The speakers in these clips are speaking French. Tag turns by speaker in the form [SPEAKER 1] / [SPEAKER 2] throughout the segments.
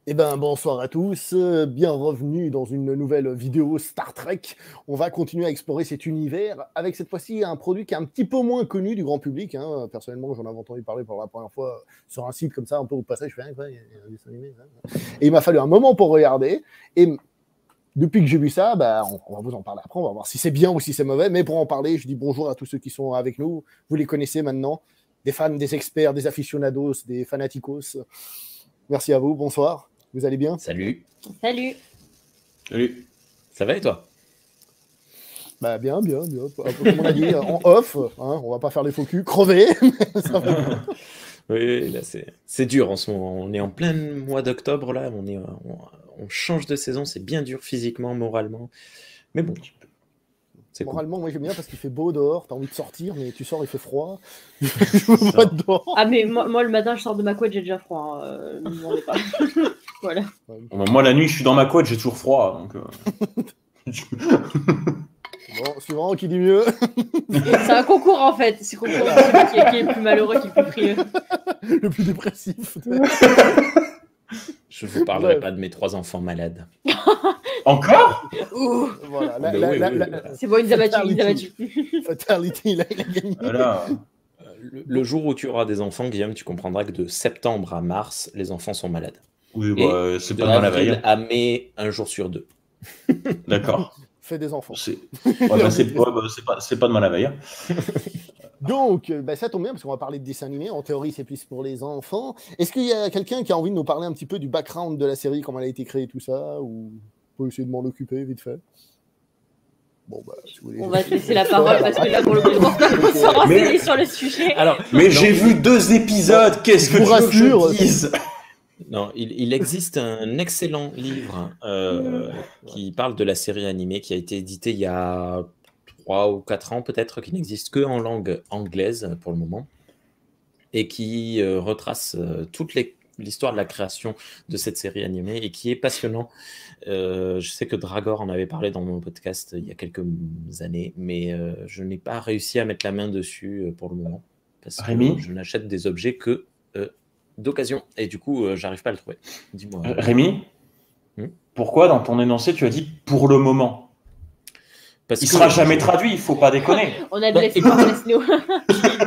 [SPEAKER 1] Eh ben, bonsoir à tous, bienvenue dans une nouvelle vidéo Star Trek. On va continuer à explorer cet univers avec cette fois-ci un produit qui est un petit peu moins connu du grand public. Hein. Personnellement, j'en avais entendu parler pour la première fois sur un site comme ça, un peu au passage, je fais, il y a un dessin animé. Hein. Et il m'a fallu un moment pour regarder. Et depuis que j'ai vu ça, bah, on va vous en parler après, on va voir si c'est bien ou si c'est mauvais. Mais pour en parler, je dis bonjour à tous ceux qui sont avec nous. Vous les connaissez maintenant, des fans, des experts, des aficionados, des fanaticos. Merci à vous, bonsoir. Vous allez bien?
[SPEAKER 2] Salut.
[SPEAKER 3] Salut.
[SPEAKER 2] Salut. Ça va et toi?
[SPEAKER 1] Bah bien. Comme on a dit, en off, hein, on va pas faire les faux culs, crever. Ça va bien.
[SPEAKER 2] Oui, là c'est dur en ce moment. On est en plein mois d'octobre là. On change de saison. C'est bien dur physiquement, moralement. Mais bon, c'est cool.
[SPEAKER 1] Moralement, moi j'aime bien parce qu'il fait beau dehors, t'as envie de sortir, mais tu sors, il fait froid. Je veux pas dehors.
[SPEAKER 3] Ah mais moi le matin je sors de ma couette, j'ai déjà froid. Ne me demandez pas. Voilà.
[SPEAKER 4] Moi la nuit je suis dans ma couette, j'ai toujours froid. Donc,
[SPEAKER 1] Bon, suivant, qui dit mieux?
[SPEAKER 3] C'est un concours en fait. C'est concours de celui qui est le plus malheureux, qui est le plus frieux.
[SPEAKER 1] Le plus dépressif.
[SPEAKER 2] Je vous parlerai pas de mes 3 enfants malades.
[SPEAKER 4] Encore?
[SPEAKER 1] Voilà,
[SPEAKER 3] c'est bon, ils abattu.
[SPEAKER 1] Fatality, là, il a gagné.
[SPEAKER 4] Voilà.
[SPEAKER 2] Le jour où tu auras des enfants, Guillaume, tu comprendras que de septembre à mars, les enfants sont malades.
[SPEAKER 4] Oui,
[SPEAKER 2] Et
[SPEAKER 4] c'est
[SPEAKER 2] de
[SPEAKER 4] pas de mal à
[SPEAKER 2] avril
[SPEAKER 4] veille.
[SPEAKER 2] à mai, un jour sur 2.
[SPEAKER 4] D'accord.
[SPEAKER 1] Fait des enfants.
[SPEAKER 4] C'est pas de mal à veille.
[SPEAKER 1] Donc, ça tombe bien parce qu'on va parler de dessin animé. En théorie, c'est plus pour les enfants. Est-ce qu'il y a quelqu'un qui a envie de nous parler un petit peu du background de la série, comment elle a été créée, tout ça, ou on peut essayer de m'en occuper vite fait? Bon, bah, si vous voulez.
[SPEAKER 3] On va te laisser la parole parce que là pour le coup, on s'en renseigner sur le sujet.
[SPEAKER 2] Alors,
[SPEAKER 4] Mais j'ai vu 2 épisodes. Qu'est-ce que
[SPEAKER 1] Je vous
[SPEAKER 4] tu veux que je
[SPEAKER 1] rassure.
[SPEAKER 4] dise?
[SPEAKER 2] non, il existe un excellent livre qui parle de la série animée qui a été édité il y a 3 ou 4 ans peut-être, qui n'existe que en langue anglaise pour le moment, et qui retrace toute l'histoire de la création de cette série animée et qui est passionnant. Je sais que Dragor en avait parlé dans mon podcast il y a quelques années, mais je n'ai pas réussi à mettre la main dessus pour le moment, parce que
[SPEAKER 4] Rémi
[SPEAKER 2] je n'achète des objets que d'occasion, et du coup, j'arrive pas à le trouver. Dis-moi.
[SPEAKER 4] Rémi, pourquoi dans ton énoncé tu as dit pour le moment?
[SPEAKER 2] Parce
[SPEAKER 4] Il
[SPEAKER 2] que
[SPEAKER 4] sera jamais traduit, il faut pas déconner.
[SPEAKER 3] On a de l'espoir, laisse-nous.
[SPEAKER 2] Qui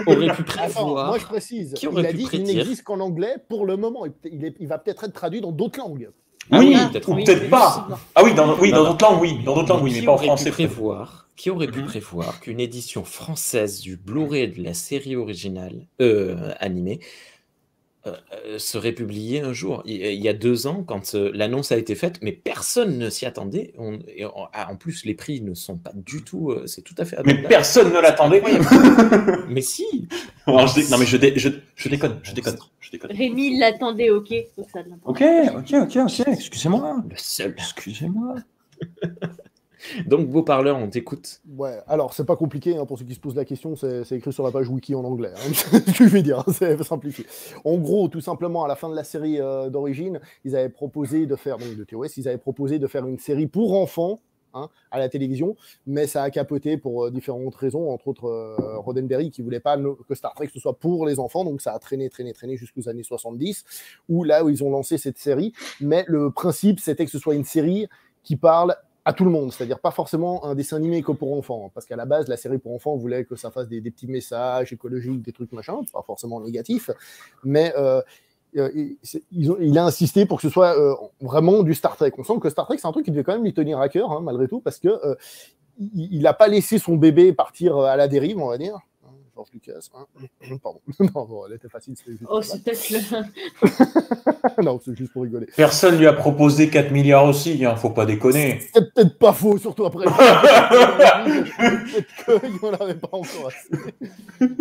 [SPEAKER 2] aurait pu
[SPEAKER 1] Attends,
[SPEAKER 2] prévoir
[SPEAKER 1] moi je précise.
[SPEAKER 2] Qui aurait
[SPEAKER 1] Il a
[SPEAKER 2] pu
[SPEAKER 1] dit qu'il
[SPEAKER 2] prédire
[SPEAKER 1] n'existe qu'en anglais pour le moment. Il va peut-être être traduit dans d'autres langues.
[SPEAKER 4] Oui,
[SPEAKER 2] peut-être
[SPEAKER 4] ou
[SPEAKER 2] oui,
[SPEAKER 4] peut-être pas. Ah oui, dans d'autres langues, oui. Dans d'autres langues, oui, mais
[SPEAKER 2] qui
[SPEAKER 4] pas en
[SPEAKER 2] aurait
[SPEAKER 4] français.
[SPEAKER 2] pu prévoir Qui aurait pu prévoir qu'une édition française du Blu-ray de la série originale animée serait publiée un jour? Il y a 2 ans, quand l'annonce a été faite, mais personne ne s'y attendait. En plus, les prix ne sont pas du tout... c'est tout à fait
[SPEAKER 4] Mais
[SPEAKER 2] abordable.
[SPEAKER 4] personne ne l'attendait.
[SPEAKER 2] Mais si.
[SPEAKER 4] Non, mais je déconne.
[SPEAKER 3] Rémi l'attendait, ok. Donc ça a de l'importance.
[SPEAKER 4] Ok, excusez-moi.
[SPEAKER 2] Le seul.
[SPEAKER 4] Excusez-moi.
[SPEAKER 2] Donc, beau parleur, on t'écoute.
[SPEAKER 1] Ouais, alors c'est pas compliqué hein, pour ceux qui se posent la question, c'est écrit sur la page wiki en anglais. Hein, ce que je vais dire, c'est simplifié. En gros, tout simplement, à la fin de la série d'origine, ils avaient proposé de faire, donc de TOS, ils avaient proposé de faire une série pour enfants hein, à la télévision, mais ça a capoté pour différentes raisons, entre autres Roddenberry qui voulait pas que Star Trek ce soit pour les enfants, donc ça a traîné jusqu'aux années 70, où ils ont lancé cette série, mais le principe c'était que ce soit une série qui parle à tout le monde, c'est-à-dire pas forcément un dessin animé que pour enfants, parce qu'à la base, la série pour enfants voulait que ça fasse des petits messages écologiques, des trucs machin, pas forcément négatifs, mais il a insisté pour que ce soit vraiment du Star Trek. On sent que Star Trek, c'est un truc qui devait quand même lui tenir à cœur, hein, malgré tout, parce que il n'a pas laissé son bébé partir à la dérive, on va dire. George Lucas. Hein. Pardon. Non, bon, elle était facile.
[SPEAKER 3] Oh, c'est peut-être le...
[SPEAKER 1] Non, c'est juste pour rigoler.
[SPEAKER 4] Personne lui a proposé 4 milliards aussi, hein, faut pas déconner.
[SPEAKER 1] C'est peut-être pas faux, surtout après. Peut-être qu'il n'en avait pas encore assez.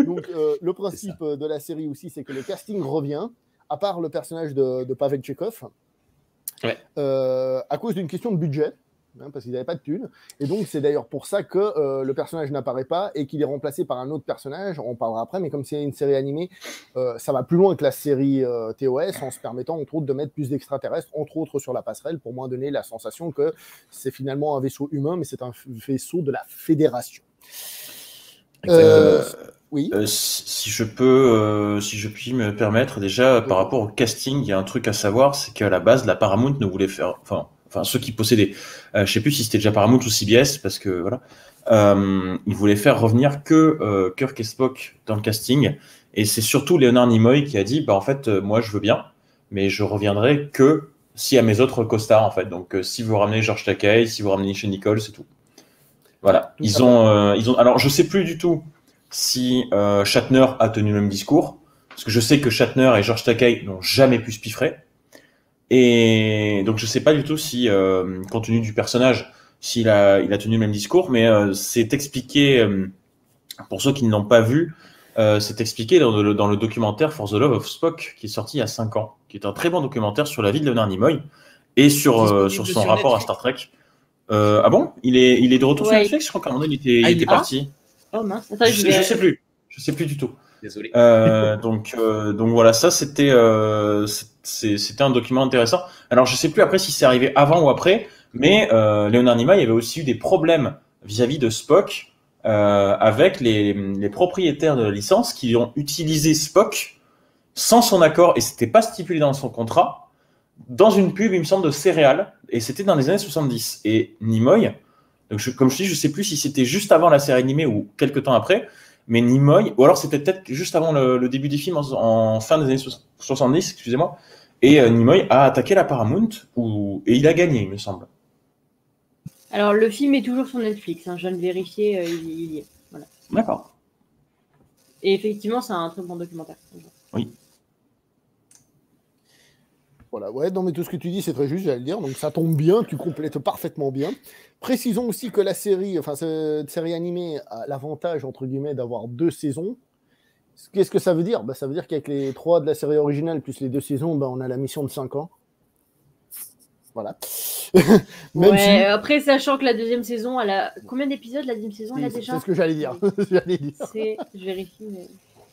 [SPEAKER 1] Donc, le principe de la série aussi, c'est que le casting revient, à part le personnage de Pavel Tchekhov, à cause d'une question de budget. Hein, parce qu'ils n'avaient pas de thunes. Et donc, c'est d'ailleurs pour ça que le personnage n'apparaît pas et qu'il est remplacé par un autre personnage. On en parlera après, mais comme c'est une série animée, ça va plus loin que la série TOS en se permettant, entre autres, de mettre plus d'extraterrestres, entre autres sur la passerelle, pour moins donner la sensation que c'est finalement un vaisseau humain, mais c'est un vaisseau de la Fédération. Oui.
[SPEAKER 4] Si je peux, si je puis me permettre, déjà par rapport au casting, il y a un truc à savoir, c'est qu'à la base, la Paramount ne voulait faire, enfin ceux qui possédaient, je sais plus si c'était déjà Paramount ou CBS, parce que voilà, ils voulaient faire revenir que Kirk et Spock dans le casting, et c'est surtout Leonard Nimoy qui a dit, bah en fait, moi je veux bien, mais je reviendrai que si à mes autres costards en fait. Donc si vous ramenez George Takei, si vous ramenez Nichelle Nichols, c'est tout. Voilà, ils ont. Alors je sais plus du tout si Shatner a tenu le même discours, parce que je sais que Shatner et George Takei n'ont jamais pu se piffrer, et donc je sais pas du tout si, compte tenu du personnage, il a tenu le même discours, mais c'est expliqué, pour ceux qui ne l'ont pas vu, c'est expliqué dans le documentaire For the Love of Spock, qui est sorti il y a 5 ans, qui est un très bon documentaire sur la vie de Leonard Nimoy, et sur son rapport à Star Trek. Ah bon, il est de retour sur Netflix, je crois qu'à un moment il était parti.
[SPEAKER 3] Oh mince, attends,
[SPEAKER 4] je sais plus du tout.
[SPEAKER 2] Désolé.
[SPEAKER 4] Donc voilà, ça c'était un document intéressant. Alors je sais plus après si c'est arrivé avant ou après, mais Leonard Nimoy avait aussi eu des problèmes vis-à-vis de Spock avec les propriétaires de la licence qui ont utilisé Spock sans son accord, et c'était pas stipulé dans son contrat, dans une pub, il me semble, de céréales, et c'était dans les années 70. Et Nimoy, donc comme je dis, je sais plus si c'était juste avant la série animée ou quelques temps après, mais Nimoy, ou alors c'était peut-être juste avant le début des films, en fin des années 70, excusez-moi, et Nimoy a attaqué la Paramount, et il a gagné, il me semble.
[SPEAKER 3] Alors, le film est toujours sur Netflix, hein, je viens de vérifier, il y est. Voilà.
[SPEAKER 4] D'accord.
[SPEAKER 3] Et effectivement, c'est un très bon documentaire.
[SPEAKER 4] Oui.
[SPEAKER 1] Voilà, ouais, non, mais tout ce que tu dis, c'est très juste, j'allais le dire. Donc, ça tombe bien, tu complètes parfaitement bien. Précisons aussi que la série, enfin, cette série animée a l'avantage, entre guillemets, d'avoir 2 saisons. Qu'est-ce que ça veut dire ? Ça veut dire qu'avec les 3 de la série originale, plus les 2 saisons, on a la mission de 5 ans. Voilà.
[SPEAKER 3] Même si... Après, sachant que la deuxième saison, elle a... Combien d'épisodes, la deuxième saison, elle a déjà ?
[SPEAKER 1] C'est ce que j'allais dire.
[SPEAKER 3] Je vérifie, mais...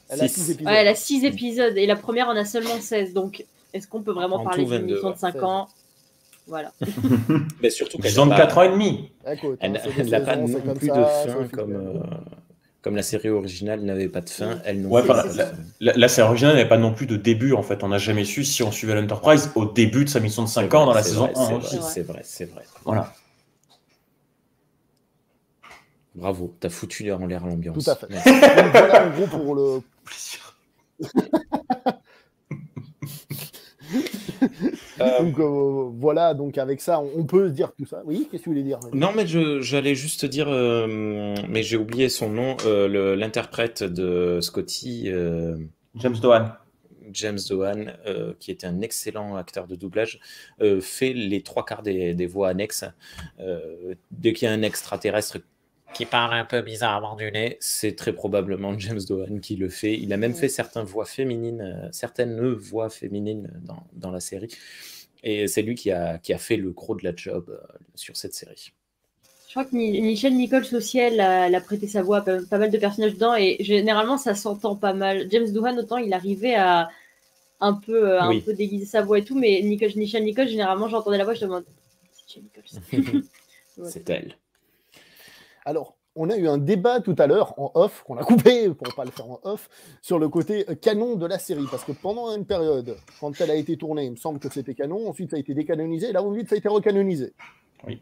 [SPEAKER 1] Elle a 6 épisodes.
[SPEAKER 3] Ouais, elle a 6 épisodes, et la première en a seulement 16, donc... Est-ce qu'on peut vraiment parler d'une mission de 5 ans ? Voilà.
[SPEAKER 2] Mais surtout qu'elle
[SPEAKER 4] de 4 ans et demi.
[SPEAKER 2] Elle n'a pas non plus de fin comme la série originale n'avait pas de fin.
[SPEAKER 4] La série originale n'avait pas non plus de début, en fait. On n'a jamais su si on suivait l'Enterprise au début de sa mission de 5 ans dans la saison 1 aussi.
[SPEAKER 2] C'est vrai.
[SPEAKER 4] Voilà.
[SPEAKER 2] Bravo, t'as foutu en l'air l'ambiance.
[SPEAKER 1] Tout à fait. Donc, voilà, en gros, pour le plaisir. Donc voilà, donc avec ça, on peut dire tout ça. Oui, qu'est-ce que tu voulais dire ?
[SPEAKER 2] Non, mais j'allais juste dire, mais j'ai oublié son nom, l'interprète de Scotty.
[SPEAKER 4] James Doohan.
[SPEAKER 2] James Doohan, qui est un excellent acteur de doublage, fait les 3/4 des voix annexes. Dès qu'il y a un extraterrestre qui parle un peu bizarrement du nez, c'est très probablement James Doohan qui le fait. Il a même fait certaines voix féminines dans la série. Et c'est lui qui a fait le gros de la job sur cette série.
[SPEAKER 3] Je crois que Nichelle Nichols aussi, elle a prêté sa voix à pas mal de personnages dedans, et généralement ça s'entend pas mal. James Doohan, autant il arrivait à un peu déguiser sa voix et tout, mais Nichelle Nichols, généralement j'entendais la voix, je demande c'est Nichelle Nichols.
[SPEAKER 2] C'est elle.
[SPEAKER 1] Alors, on a eu un débat tout à l'heure en off, qu'on a coupé pour ne pas le faire en off, sur le côté canon de la série. Parce que pendant une période, quand elle a été tournée, il me semble que c'était canon. Ensuite, ça a été décanonisé. Et là, vous me dites que ça a été recanonisé.
[SPEAKER 4] Oui.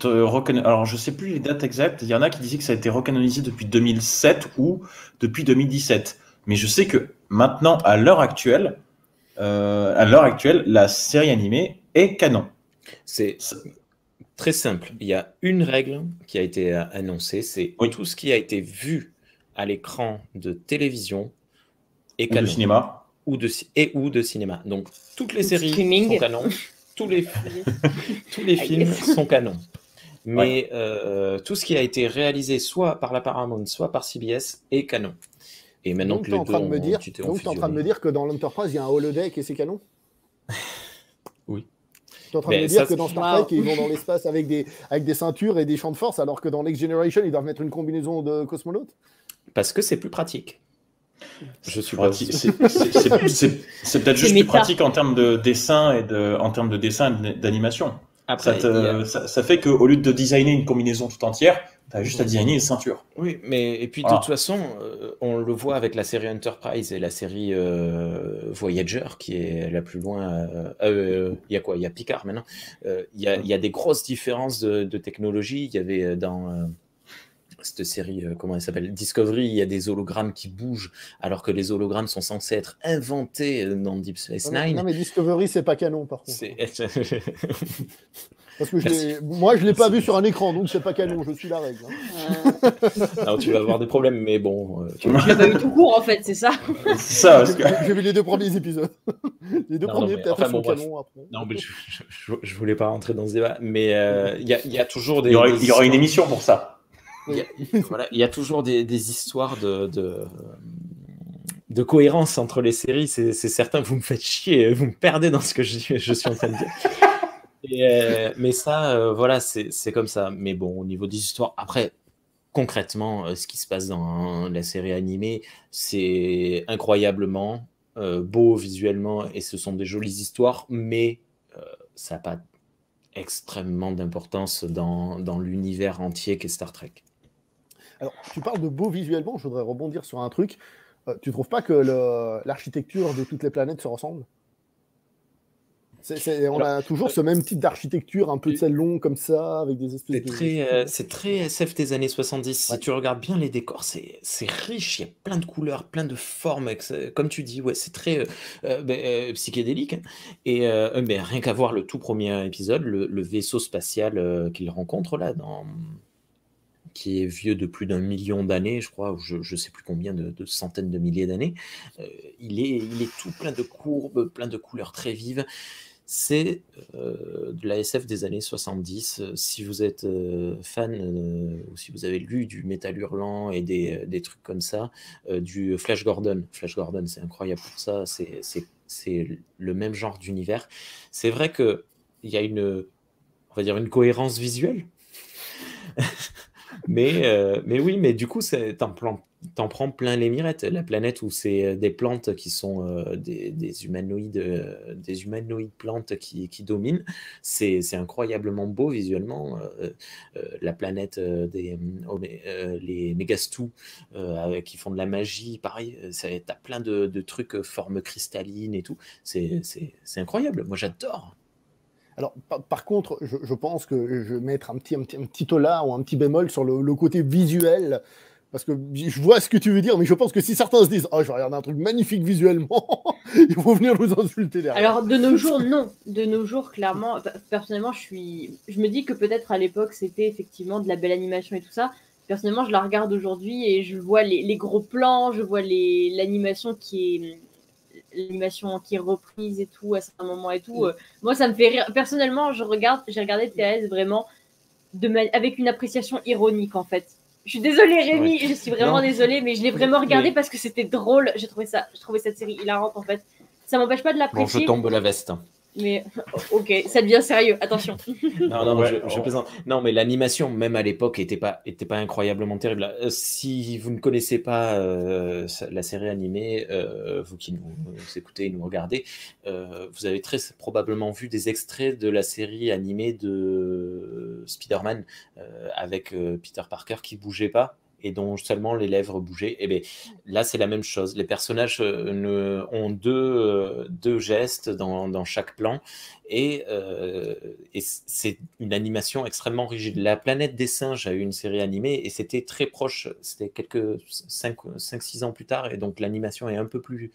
[SPEAKER 4] Alors, je ne sais plus les dates exactes. Il y en a qui disaient que ça a été recanonisé depuis 2007 ou depuis 2017. Mais je sais que maintenant, à l'heure actuelle, la série animée est canon.
[SPEAKER 2] C'est très simple. Il y a une règle qui a été annoncée, c'est tout ce qui a été vu à l'écran de télévision est canon.
[SPEAKER 4] Ou de cinéma.
[SPEAKER 2] Ou de cinéma. Donc, toutes les séries sont canon. Tous les films sont canons. Mais tout ce qui a été réalisé soit par la Paramount, soit par CBS est canon. Et maintenant
[SPEAKER 1] donc, tu es en train de me dire que dans l'Enterprise, il y a un holodeck et c'est canon ?
[SPEAKER 2] Oui.
[SPEAKER 1] Tu es en train de me dire que dans Star Trek, ils vont dans l'espace avec des ceintures et des champs de force, alors que dans Next Generation, ils doivent mettre une combinaison de cosmonautes ?
[SPEAKER 2] Parce que c'est plus pratique.
[SPEAKER 4] C'est peut-être juste plus pratique en termes de dessin et d'animation.
[SPEAKER 2] Après,
[SPEAKER 4] ça fait qu'au lieu de designer une combinaison tout entière, tu as juste à designer une ceinture.
[SPEAKER 2] Oui, mais et puis de toute façon, on le voit avec la série Enterprise et la série Voyager, qui est la plus loin. Il y a quoi? Il y a Picard maintenant. Il y a des grosses différences de technologie. Il y avait dans cette série, comment elle s'appelle? Discovery, il y a des hologrammes qui bougent, alors que les hologrammes sont censés être inventés dans Deep Space Nine.
[SPEAKER 1] Non, mais Discovery, c'est pas canon, par contre. Parce que moi, je l'ai pas vu sur un écran, donc c'est pas canon, je suis la règle. Hein.
[SPEAKER 2] Alors, tu vas avoir des problèmes, mais bon.
[SPEAKER 3] Tu l'as pas vu tout court, en fait, c'est ça.
[SPEAKER 4] C'est ça.
[SPEAKER 1] J'ai vu les 2 premiers épisodes. Les 2 premiers, peut-être, sont canons après.
[SPEAKER 2] Non, mais je voulais pas rentrer dans ce débat, mais il y a toujours des.
[SPEAKER 4] Il y aura une émission pour ça.
[SPEAKER 2] Voilà, il y a toujours des histoires de cohérence entre les séries. C'est certain, vous me faites chier, vous me perdez dans ce que je suis en train de dire. Mais ça, voilà, c'est comme ça. Mais bon, au niveau des histoires, après, concrètement, ce qui se passe dans la série animée, c'est incroyablement beau visuellement et ce sont des jolies histoires, mais ça n'a pas extrêmement d'importance dans l'univers entier qu'est Star Trek.
[SPEAKER 1] Alors, tu parles de beau visuellement, je voudrais rebondir sur un truc. Tu trouves pas que l'architecture de toutes les planètes se ressemble? On a toujours ce même type d'architecture, un peu de long comme ça, avec des espèces de...
[SPEAKER 2] C'est très SF des années 70.
[SPEAKER 1] Ouais.
[SPEAKER 2] Si tu regardes bien les décors, c'est riche, il y a plein de couleurs, plein de formes. Comme tu dis, ouais, c'est très psychédélique. Hein. Et mais rien qu'à voir le tout premier épisode, le vaisseau spatial qu'il rencontre là, qui est vieux de plus d'1 million d'années, je crois, je ne sais plus combien de centaines de milliers d'années, il est tout plein de courbes, plein de couleurs très vives. C'est de la SF des années 70. Si vous êtes fan ou si vous avez lu du Métal Hurlant et des trucs comme ça, du Flash Gordon. Flash Gordon, c'est incroyable pour ça. C'est le même genre d'univers. C'est vrai qu'il y a on va dire une cohérence visuelle. Mais oui, mais du coup, t'en prends plein les mirettes. La planète où c'est des plantes qui sont des humanoïdes plantes qui dominent, c'est incroyablement beau visuellement. La planète les Megastous qui font de la magie, pareil, t'as plein de trucs, formes cristallines et tout. C'est incroyable. Moi, j'adore.
[SPEAKER 1] Alors, par contre, je pense que je vais mettre un petit tola ou un petit bémol sur le côté visuel, parce que je vois ce que tu veux dire, mais je pense que si certains se disent « Oh, je vais regarder un truc magnifique visuellement », ils vont venir nous insulter derrière.
[SPEAKER 3] Alors, de nos jours, non. De nos jours, clairement, personnellement, je me dis que peut-être à l'époque, c'était effectivement de la belle animation et tout ça. Personnellement, je la regarde aujourd'hui et je vois les gros plans, je vois l'animation qui est reprise et tout à certains moments et tout. Moi, ça me fait rire. Personnellement, j'ai regardé TAS vraiment avec une appréciation ironique en fait. Je suis désolée Rémi, je suis vraiment désolée, mais je l'ai vraiment regardé parce que c'était drôle. Je trouvais cette série hilarante en fait. Ça m'empêche pas de l'apprécier.
[SPEAKER 2] Bon, je tombe la veste.
[SPEAKER 3] Mais ok, ça devient sérieux, attention.
[SPEAKER 2] Non, je plaisante. Non, mais l'animation, même à l'époque, était pas incroyablement terrible. Si vous ne connaissez pas la série animée, vous qui nous écoutez et nous regardez, vous avez très probablement vu des extraits de la série animée de Spider-Man avec Peter Parker qui bougeait pas et dont seulement les lèvres bougeaient. Et bien là, c'est la même chose. Les personnages ont deux gestes dans chaque plan et c'est une animation extrêmement rigide. La planète des singes a eu une série animée et c'était très proche, c'était quelques 5-6 ans plus tard, et donc l'animation est un peu plus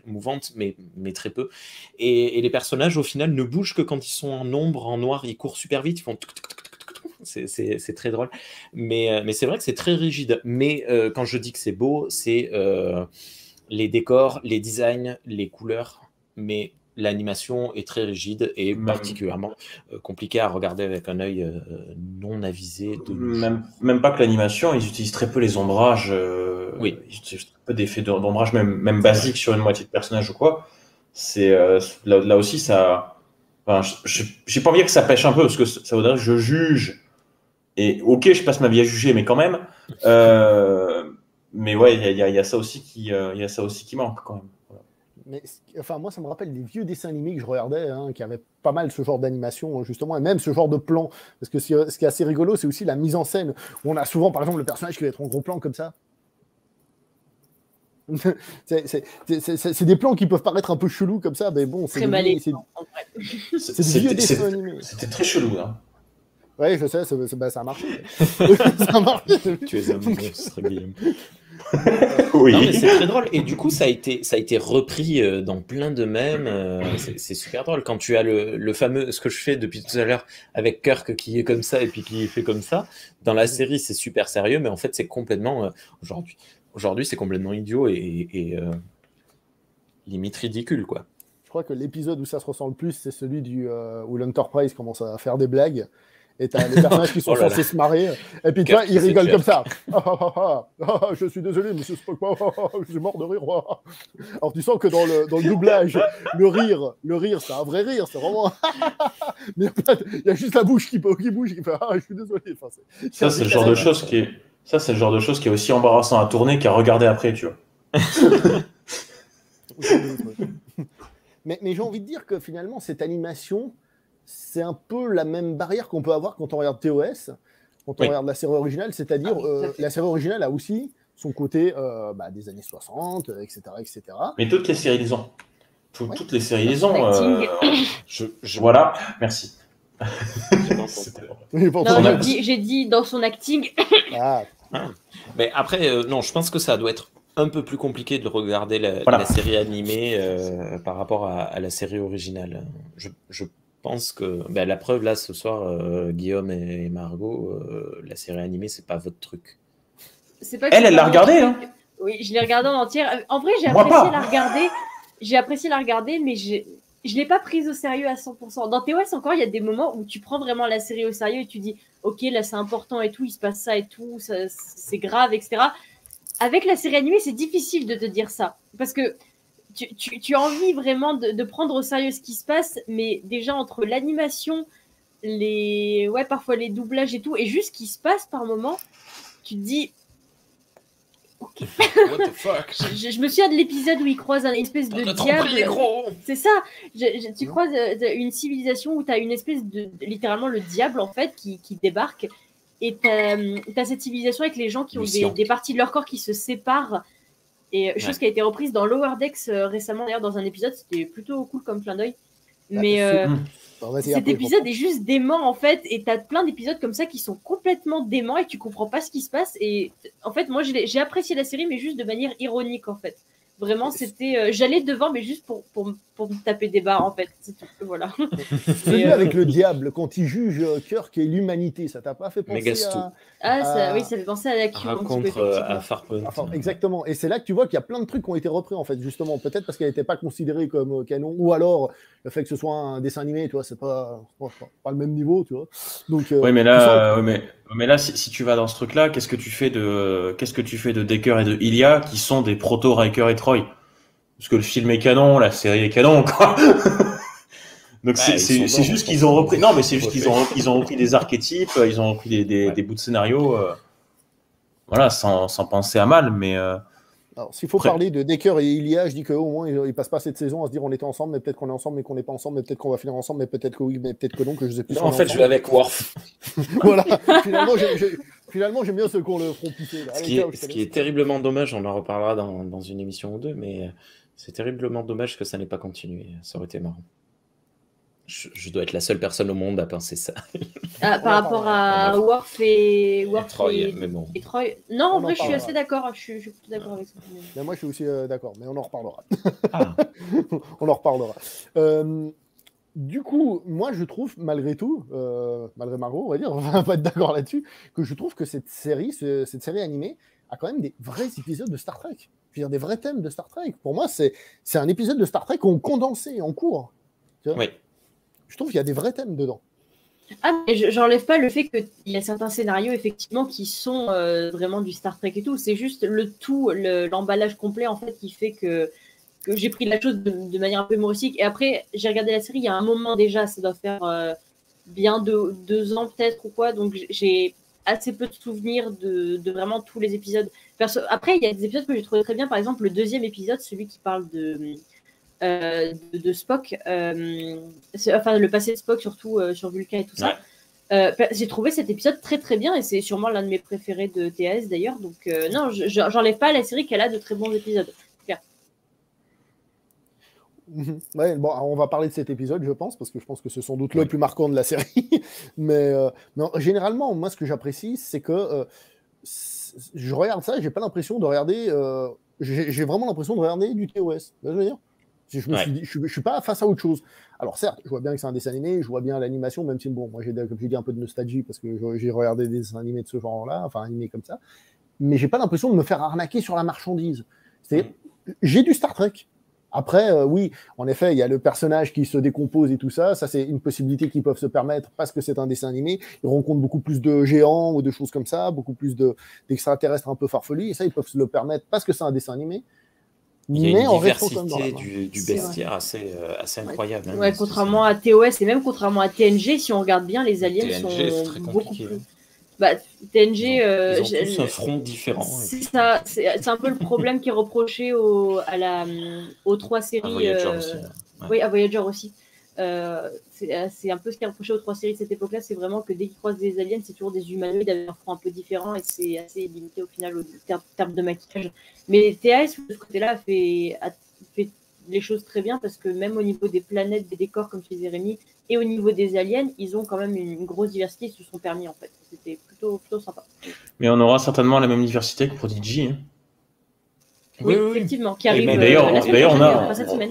[SPEAKER 2] mouvante, mais très peu. Et les personnages, au final, ne bougent que quand ils sont en ombre, en noir, ils courent super vite, ils font... C'est très drôle, mais c'est vrai que c'est très rigide. Mais quand je dis que c'est beau, c'est les décors, les designs, les couleurs, mais l'animation est très rigide et particulièrement compliquée à regarder avec un œil non avisé.
[SPEAKER 4] Même pas que l'animation, ils utilisent très peu les ombrages.
[SPEAKER 2] Oui.
[SPEAKER 4] Ils utilisent très peu d'effets d'ombrage, même basiques sur une moitié de personnage ou quoi. C'est là aussi ça. Enfin, j'ai pas envie que ça pêche un peu parce que ça voudrait que je juge. Et ok, je passe ma vie à juger, mais quand même. Mais ouais, il y a ça aussi qui manque quand même. Voilà.
[SPEAKER 1] Mais enfin, moi, ça me rappelle les vieux dessins animés que je regardais, hein, qui avaient pas mal ce genre d'animation, justement, et même ce genre de plan. Parce que ce qui est assez rigolo, c'est aussi la mise en scène, où on a souvent, par exemple, le personnage qui va être en gros plan comme ça. C'est des plans qui peuvent paraître un peu chelous comme ça, mais bon, c'est
[SPEAKER 3] Très mal écrit.
[SPEAKER 1] des vieux dessins animés.
[SPEAKER 4] C'était très chelou, hein.
[SPEAKER 1] Ouais, je sais, ça a marché. Ça a marché.
[SPEAKER 2] Tu es un monstre, Guillaume.
[SPEAKER 4] Oui.
[SPEAKER 2] Non, mais c'est très drôle. Et du coup, ça a été repris dans plein de mèmes. C'est super drôle. Quand tu as le fameux, ce que je fais depuis tout à l'heure avec Kirk qui est comme ça et puis qui fait comme ça. Dans la série, c'est super sérieux, mais en fait, c'est complètement aujourd'hui, c'est complètement idiot et limite ridicule, quoi.
[SPEAKER 1] Je crois que l'épisode où ça se ressent le plus, c'est celui où l'Enterprise commence à faire des blagues. Et t'as les personnages qui sont censés se marrer. Et puis toi, ils rigolent comme ça. Je suis désolé, monsieur Spock. Je suis mort de rire. Alors tu sens que dans le doublage, le rire, c'est un vrai rire. C'est vraiment. Mais il y a juste la bouche qui bouge, qui fait je suis désolé. Enfin,
[SPEAKER 4] ça, c'est le genre de chose qui est. Ça, c'est le genre de chose qui est aussi embarrassant à tourner qu'à regarder après, tu vois.
[SPEAKER 1] mais j'ai envie de dire que finalement, cette animation, c'est un peu la même barrière qu'on peut avoir quand on regarde TOS, quand on regarde la série originale, c'est-à-dire la série originale a aussi son côté des années 60, etc., etc.
[SPEAKER 4] Mais toutes les séries les ont. Toutes les séries les ont. Voilà, merci.
[SPEAKER 3] J'ai dit dans son acting.
[SPEAKER 2] Mais après, non, je pense que ça doit être un peu plus compliqué de regarder la série animée par rapport à la série originale. Je pense que la preuve là ce soir, Guillaume et Margot, la série animée c'est pas votre truc.
[SPEAKER 4] Elle l'a regardée, hein.
[SPEAKER 3] Oui, je l'ai regardée en entière. En vrai, j'ai apprécié la regarder. J'ai apprécié la regarder, mais je l'ai pas prise au sérieux à 100%. Dans TOS encore, il y a des moments où tu prends vraiment la série au sérieux et tu dis ok, là c'est important et tout, il se passe ça et tout, c'est grave, etc. Avec la série animée, c'est difficile de te dire ça parce que tu as envie vraiment de prendre au sérieux ce qui se passe, mais déjà entre l'animation, parfois les doublages et tout, et juste ce qui se passe par moment, tu te dis ok.
[SPEAKER 2] What the fuck.
[SPEAKER 3] Je me souviens de l'épisode où ils croisent une espèce de diable. C'est ça. Tu croises une civilisation où tu as une espèce de littéralement le diable en fait qui débarque. Et t'as cette civilisation avec les gens qui ont des parties de leur corps qui se séparent. Et chose qui a été reprise dans Lower Decks récemment, d'ailleurs, dans un épisode. C'était plutôt cool comme clin d'œil. Mais cet épisode est juste dément, en fait. Et t'as plein d'épisodes comme ça qui sont complètement déments et tu comprends pas ce qui se passe. Et en fait, moi, j'ai apprécié la série, mais juste de manière ironique, en fait. Vraiment, c'était... j'allais devant, mais juste pour me taper des barres, en fait. C'est tout. Voilà.
[SPEAKER 1] Celui avec le diable, quand il juge Kirk et l'humanité, ça t'a pas fait penser
[SPEAKER 3] oui, ça fait penser à la Q.
[SPEAKER 2] À Farpoint.
[SPEAKER 1] Exactement. Et c'est là que tu vois qu'il y a plein de trucs qui ont été repris, en fait, justement. Peut-être parce qu'elle n'était pas considérée comme canon, ou alors le fait que ce soit un dessin animé, tu vois, c'est pas le même niveau, tu vois. Donc,
[SPEAKER 4] oui, mais là, si tu vas dans ce truc-là, qu'est-ce que tu fais de Decker et de Ilia, qui sont des proto-Riker et Troy? Parce que le film est canon, la série est canon, quoi. Donc c'est juste qu'ils ont repris. Non, mais c'est juste qu'ils ont repris des archétypes, ils ont repris des bouts de scénario, voilà, sans penser à mal, mais.
[SPEAKER 1] Alors, s'il faut parler de Decker et Ilia, je dis qu'au moins ils passent pas cette saison à se dire on était ensemble, mais peut-être qu'on est ensemble, mais qu'on n'est pas ensemble, mais peut-être qu'on va finir ensemble, mais peut-être que oui, mais peut-être que non, que je sais plus.
[SPEAKER 2] En fait, je vais avec Worf.
[SPEAKER 1] Voilà. Finalement, j'aime bien ceux qu'on le feront pousser. Là.
[SPEAKER 2] Ce qui est terriblement dommage, on en reparlera dans une émission ou deux, mais c'est terriblement dommage que ça n'ait pas continué. Ça aurait été marrant. Je dois être la seule personne au monde à penser ça.
[SPEAKER 3] Par rapport à Worf et
[SPEAKER 2] Troy, mais bon.
[SPEAKER 3] Et Troy. Non, en vrai, je suis assez d'accord. Je suis plutôt d'accord avec ça.
[SPEAKER 1] Mais moi, je suis aussi d'accord, mais on en reparlera. On en reparlera. Du coup, moi, je trouve, malgré tout, malgré Margot, on va dire, on va pas être d'accord là-dessus, que je trouve que cette série animée a quand même des vrais épisodes de Star Trek. Je veux dire, des vrais thèmes de Star Trek. Pour moi, c'est un épisode de Star Trek qu'on condensé en cours. Tu vois ?
[SPEAKER 2] Oui.
[SPEAKER 1] Je trouve qu'il y a des vrais thèmes dedans.
[SPEAKER 3] Mais j'enlève pas le fait qu'il y a certains scénarios effectivement qui sont vraiment du Star Trek et tout. C'est juste l'emballage complet en fait qui fait que j'ai pris la chose de manière un peu humoristique. Et après, j'ai regardé la série il y a un moment déjà, ça doit faire bien 2 ans peut-être ou quoi. Donc j'ai assez peu de souvenirs de vraiment tous les épisodes. Après, il y a des épisodes que j'ai trouvé très bien. Par exemple, le 2e épisode, celui qui parle de Spock, enfin le passé de Spock, surtout sur Vulcain et tout ça. J'ai trouvé cet épisode très très bien et c'est sûrement l'un de mes préférés de TAS d'ailleurs. Donc non, j'enlève pas à la série qu'elle a de très bons épisodes.
[SPEAKER 1] Ouais, bon, on va parler de cet épisode, je pense, parce que je pense que c'est sans doute le plus marquant de la série. mais généralement, moi, ce que j'apprécie, c'est que je regarde ça, j'ai pas l'impression de regarder. J'ai vraiment l'impression de regarder du TOS. Je veux dire, je suis pas face à autre chose. Alors certes, je vois bien que c'est un dessin animé, je vois bien l'animation, même si bon, moi comme j'ai dit un peu de nostalgie parce que j'ai regardé des dessins animés de ce genre-là, enfin animés comme ça, mais j'ai pas l'impression de me faire arnaquer sur la marchandise. J'ai du Star Trek. Après, oui, en effet, il y a le personnage qui se décompose et tout ça. Ça, c'est une possibilité qu'ils peuvent se permettre parce que c'est un dessin animé. Ils rencontrent beaucoup plus de géants ou de choses comme ça, beaucoup plus d'extraterrestres un peu farfelus. Et ça, ils peuvent se le permettre parce que c'est un dessin animé.
[SPEAKER 2] Il y a une diversité du bestiaire assez incroyable.
[SPEAKER 3] Ouais, contrairement à TOS et même contrairement à TNG, si on regarde bien, les aliens sont beaucoup plus... TNG,
[SPEAKER 2] ils ont tous un front différent.
[SPEAKER 3] C'est ça, c'est un peu le problème qui est reproché aux trois séries.
[SPEAKER 2] À Voyager aussi.
[SPEAKER 3] Oui, à Voyager aussi. C'est un peu ce qui est reproché aux trois séries de cette époque-là, c'est vraiment que dès qu'ils croisent des aliens, c'est toujours des humanoïdes avec un front un peu différent et c'est assez limité au final au terme de maquillage. Mais TAS, de ce côté-là, a fait les choses très bien parce que même au niveau des planètes, des décors, comme chez Jérémy, et au niveau des aliens, ils ont quand même une grosse diversité, ils se sont permis en fait. C'était plutôt sympa.
[SPEAKER 4] Mais on aura certainement la même diversité que Prodigy. Hein.
[SPEAKER 3] Oui, effectivement, qui arrive
[SPEAKER 4] d'ailleurs, on a
[SPEAKER 3] cette semaine.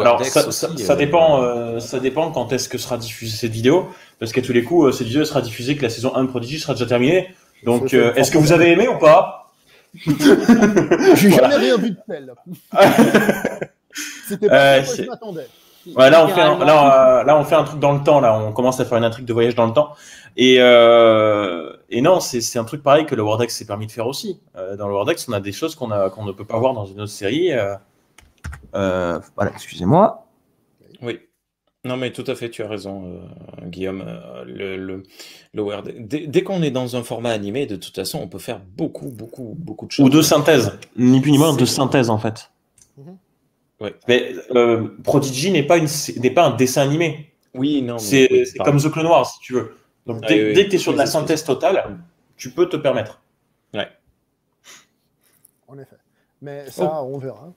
[SPEAKER 4] Alors, ça dépend quand est-ce que sera diffusée cette vidéo, parce qu'à tous les coups, cette vidéo sera diffusée que la saison 1 de Prodigy sera déjà terminée. Donc, est-ce que vous avez aimé ou pas?
[SPEAKER 1] J'ai jamais rien vu de tel. C'était pas ce que je m'attendais.
[SPEAKER 4] Ouais, là, on fait un truc dans le temps. Là, on commence à faire une intrigue de voyage dans le temps. Et non, c'est un truc pareil que le World X s'est permis de faire aussi. Dans le World X, on a des choses qu'on ne peut pas voir dans une autre série. Voilà, excusez-moi.
[SPEAKER 2] Oui. Non, mais tout à fait, tu as raison, Guillaume. Le World dès qu'on est dans un format animé, de toute façon, on peut faire beaucoup de choses.
[SPEAKER 4] Ou de synthèse, ni plus ni moins de synthèse en fait.
[SPEAKER 2] Ouais.
[SPEAKER 4] Mais Prodigy n'est pas un dessin animé.
[SPEAKER 2] Oui, non.
[SPEAKER 4] C'est comme The Clone Wars, si tu veux. Donc dès que tu es sur de la synthèse totale, tu peux te permettre.
[SPEAKER 2] Ouais.
[SPEAKER 1] En effet. Mais ça, on verra.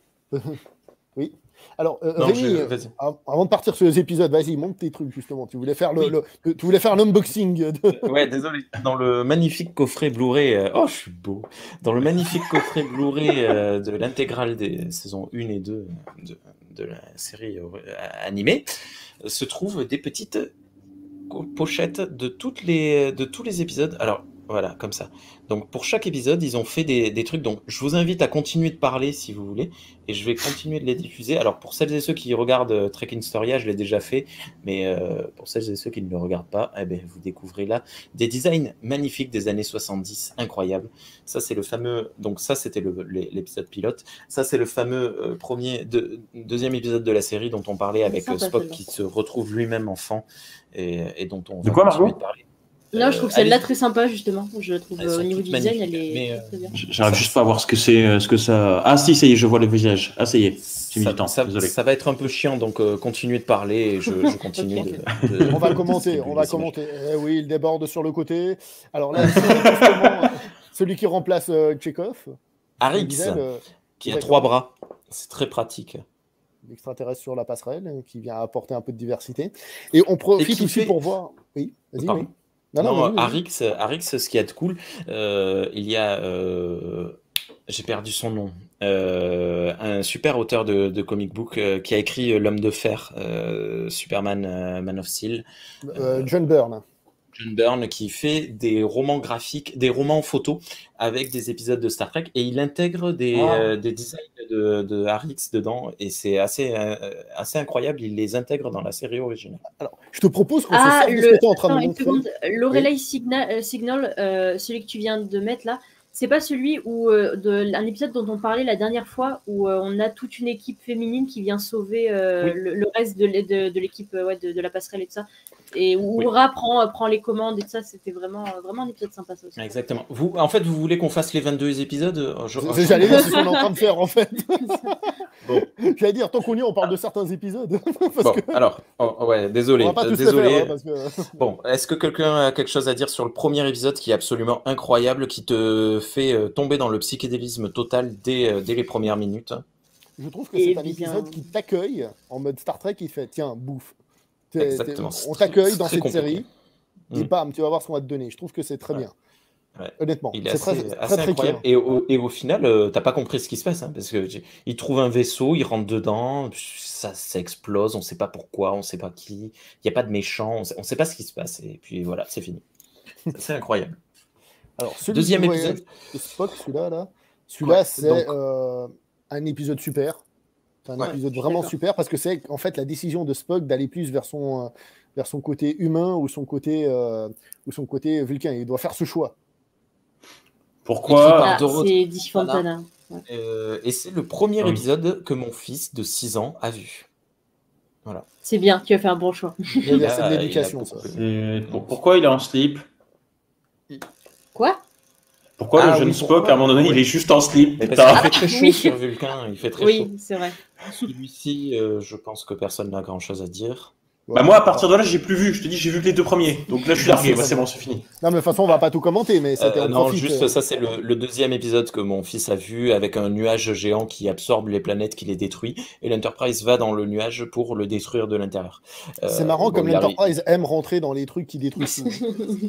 [SPEAKER 1] Oui. Alors, Rémi, avant de partir sur les épisodes, vas-y, monte tes trucs, justement. Tu voulais faire l'unboxing.
[SPEAKER 2] Ouais, désolé. Dans le magnifique coffret Blu-ray... oh, je suis beau. Dans le magnifique coffret Blu-ray de l'intégrale des saisons 1 et 2 de la série animée, se trouvent des petites pochettes de tous les épisodes. Alors, voilà, comme ça. Donc, pour chaque épisode, ils ont fait des trucs. Donc, je vous invite à continuer de parler si vous voulez. Et je vais continuer de les diffuser. Alors, pour celles et ceux qui regardent Trek in Storia, je l'ai déjà fait. Mais pour celles et ceux qui ne le regardent pas, eh bien, vous découvrez là des designs magnifiques des années 70, incroyables. Ça, c'est le fameux... Donc, ça, c'était l'épisode pilote. Ça, c'est le fameux deuxième épisode de la série dont on parlait avec Spock qui se retrouve lui-même enfant et dont on va continuer de parler.
[SPEAKER 3] Non, je trouve celle-là très sympa, justement. Je trouve au niveau du design, elle est très bien.
[SPEAKER 4] J'arrive juste pas à voir ce que c'est, ce que ça... Ah si, ça y est, je vois le visage. Ah, ça y est, j'ai mis du temps, désolé.
[SPEAKER 2] Ça va être un peu chiant, donc continuez de parler et je continue
[SPEAKER 1] On va commenter, Eh oui, il déborde sur le côté. Alors là, justement, celui qui remplace Chekhov.
[SPEAKER 2] Arix, qui a 3 bras. C'est très pratique.
[SPEAKER 1] L'extraterrestre sur la passerelle, qui vient apporter un peu de diversité. Et on profite aussi pour voir... Oui, vas-y, oui.
[SPEAKER 2] Non, Arix, ce qu'il y a de cool, il y a, j'ai perdu son nom, un super auteur de comic book qui a écrit L'Homme de Fer, Superman, Man of Steel.
[SPEAKER 1] John Byrne.
[SPEAKER 2] John Byrne qui fait des romans graphiques, des romans photos avec des épisodes de Star Trek et il intègre des designs de Arix dedans et c'est assez incroyable, il les intègre dans la série originale.
[SPEAKER 1] Alors, je te propose qu'on se sorte de ce que tu es en train de montrer.
[SPEAKER 3] L'Orelei Signal, celui que tu viens de mettre là, C'est pas celui où un épisode dont on parlait la dernière fois où on a toute une équipe féminine qui vient sauver le reste de l'équipe de la passerelle et tout ça. Et où Ra prend les commandes et tout ça, c'était vraiment un épisode sympa ça aussi.
[SPEAKER 2] Exactement. En fait, vous voulez qu'on fasse les 22 épisodes?
[SPEAKER 1] J'allais dire, c'est ce qu'on est en train de faire en fait. Bon. J'allais dire, tant qu'on y est, on parle de certains épisodes.
[SPEAKER 2] Alors, ouais, désolé.
[SPEAKER 1] On va pas tous
[SPEAKER 2] désolé.
[SPEAKER 1] les faire, parce que...
[SPEAKER 2] Bon, est-ce que quelqu'un a quelque chose à dire sur le premier épisode qui est absolument incroyable, qui te fait tomber dans le psychédélisme total dès les premières minutes?
[SPEAKER 1] Je trouve que c'est un épisode qui t'accueille en mode Star Trek, qui fait tiens, bouffe.
[SPEAKER 2] Exactement.
[SPEAKER 1] On t'accueille dans cette série et bam, tu vas voir ce qu'on va te donner. Je trouve que c'est très bien.
[SPEAKER 2] Ouais.
[SPEAKER 1] Honnêtement,
[SPEAKER 2] il est assez incroyable.
[SPEAKER 1] clair.
[SPEAKER 2] Et au final, t'as pas compris ce qui se passe, hein, parce que il trouve un vaisseau, il rentre dedans, ça explose, on sait pas pourquoi, on sait pas qui, il y a pas de méchant, on sait pas ce qui se passe, et puis voilà, c'est fini. C'est incroyable.
[SPEAKER 1] Alors,
[SPEAKER 2] deuxième épisode.
[SPEAKER 1] Spock, celui-là, c'est un épisode super. C'est un épisode vraiment super parce que c'est en fait la décision de Spock d'aller plus vers son côté humain ou son côté vulcain. Il doit faire ce choix.
[SPEAKER 4] Pourquoi
[SPEAKER 3] c'est Dick Fontana.
[SPEAKER 2] Et c'est le premier épisode que mon fils de 6 ans a vu. Voilà.
[SPEAKER 3] C'est bien, tu as fait un bon choix.
[SPEAKER 1] C'est de l'éducation, ça.
[SPEAKER 4] Pourquoi il est en slip?
[SPEAKER 3] Quoi?
[SPEAKER 4] Pourquoi le jeune Spock, à un moment donné, il est juste en slip?
[SPEAKER 2] Il fait très chaud sur Vulcain, il fait très chaud.
[SPEAKER 3] Oui, c'est vrai.
[SPEAKER 2] Celui-ci, je pense que personne n'a grand-chose à dire.
[SPEAKER 1] Ouais.
[SPEAKER 4] Moi, à partir de là, j'ai plus vu. Je te dis, j'ai vu que les 2 premiers. Donc là, je suis largué. C'est bon, c'est fini.
[SPEAKER 1] Non, mais de toute façon, on va pas tout commenter. Mais c'était
[SPEAKER 2] non, juste ça, c'est le deuxième épisode que mon fils a vu avec un nuage géant qui absorbe les planètes, qui les détruit. Et l'Enterprise va dans le nuage pour le détruire de l'intérieur.
[SPEAKER 1] C'est marrant comme l'Enterprise aime rentrer dans les trucs qui détruisent.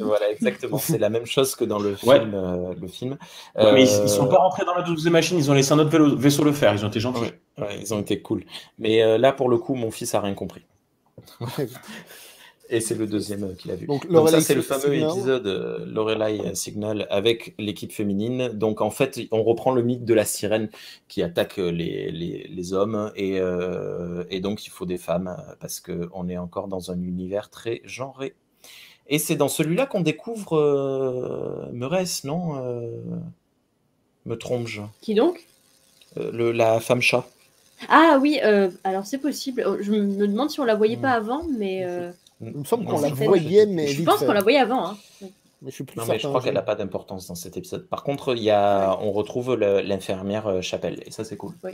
[SPEAKER 2] Voilà, exactement. C'est la même chose que dans le film.
[SPEAKER 4] Mais ils sont pas rentrés dans la 12e machine. Ils ont laissé un autre vaisseau le faire. Ils ont été gentils.
[SPEAKER 2] Ouais, ils ont été cool. Mais là, pour le coup, mon fils a rien compris. Et c'est le deuxième qu'il a vu. Donc ça, c'est le fameux épisode Lorelei Signal avec l'équipe féminine. Donc en fait, on reprend le mythe de la sirène qui attaque les hommes et donc il faut des femmes parce qu'on est encore dans un univers très genré. Et c'est dans celui-là qu'on découvre Meurès, non me trompe-je?
[SPEAKER 3] Qui donc?
[SPEAKER 2] La femme chat.
[SPEAKER 3] Ah oui, alors c'est possible. Je me demande si on la voyait pas avant, mais...
[SPEAKER 1] Il me semble qu'on la voyait, mais...
[SPEAKER 3] Je pense qu'on la voyait avant. Hein.
[SPEAKER 1] Mais je suis plus
[SPEAKER 2] non, mais je crois qu'elle n'a pas d'importance dans cet épisode. Par contre, on retrouve l'infirmière Chapelle, et ça, c'est cool.
[SPEAKER 3] Oui.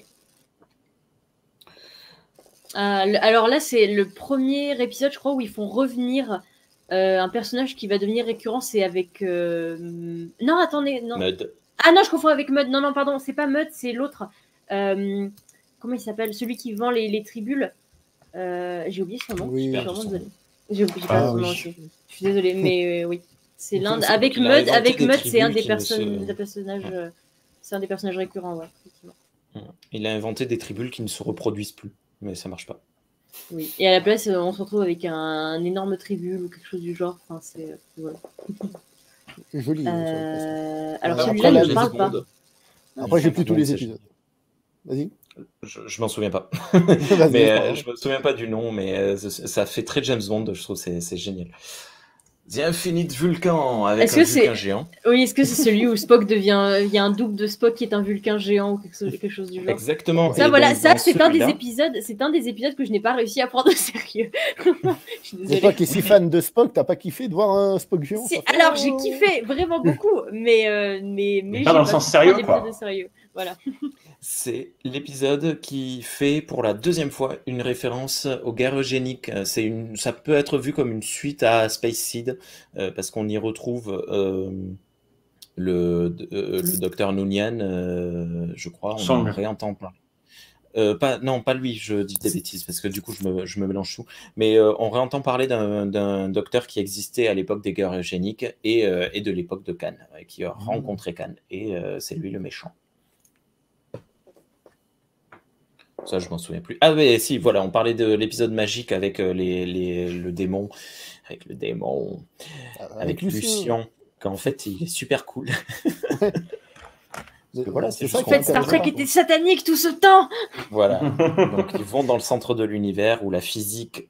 [SPEAKER 3] Alors là, c'est le premier épisode, je crois, où ils font revenir un personnage qui va devenir récurrent. C'est avec... Non, attendez, non.
[SPEAKER 2] Mud.
[SPEAKER 3] Ah non, je confonds avec Mud. Non, pardon, c'est pas Mud, c'est l'autre. Comment il s'appelle? Celui qui vend les tribules. J'ai oublié son nom.
[SPEAKER 1] Oui,
[SPEAKER 3] je suis vraiment désolée. J'ai oublié son nom aussi. Je suis désolée, mais oui. C'est l'un avec Mud. Avec Mud, c'est un des personnages. C'est un des personnages récurrents, ouais, effectivement.
[SPEAKER 2] Il a inventé des tribules qui ne se reproduisent plus, mais ça marche pas.
[SPEAKER 3] Oui. Et à la place, on se retrouve avec un énorme tribule ou quelque chose du genre. Enfin, c'est voilà.
[SPEAKER 1] C'est joli.
[SPEAKER 3] Alors celui-là, je ne parle pas.
[SPEAKER 1] Après, j'ai plus tous les épisodes. Vas-y.
[SPEAKER 2] Je m'en souviens pas. Mais je me souviens pas du nom, mais ça fait très James Bond, je trouve c'est génial. The Infinite Vulcan avec un Vulcain géant.
[SPEAKER 3] Oui, est-ce que c'est celui où Spock devient... Il y a un double de Spock qui est un Vulcain géant ou quelque chose du genre?
[SPEAKER 2] Exactement.
[SPEAKER 3] Ça, voilà, ça c'est un des épisodes. C'est un des épisodes que je n'ai pas réussi à prendre au sérieux. Je suis désolée.
[SPEAKER 1] Et toi qui es si fan de Spock, t'as pas kiffé de voir un Spock géant?
[SPEAKER 3] Alors j'ai kiffé vraiment beaucoup, mais
[SPEAKER 4] pas dans le sens sérieux, quoi.
[SPEAKER 3] Voilà.
[SPEAKER 2] C'est l'épisode qui fait pour la deuxième fois une référence aux guerres eugéniques. Ça peut être vu comme une suite à Space Seed, parce qu'on y retrouve le docteur Noonien, je crois, on en réentend pas. Non, pas lui, je dis des bêtises, parce que du coup, je me mélange tout. Mais on réentend parler d'un docteur qui existait à l'époque des guerres eugéniques et de l'époque de Khan, qui a rencontré Khan. Et c'est lui le méchant. Ça, je m'en souviens plus. Ah oui, si, voilà, on parlait de l'épisode magique avec le démon. Avec le démon. Avec Lucien. Qu'en fait, il est super cool.
[SPEAKER 1] Voilà, c'est
[SPEAKER 3] ça. En fait, Star Trek était satanique tout ce temps.
[SPEAKER 2] Voilà. Donc, ils vont dans le centre de l'univers où la physique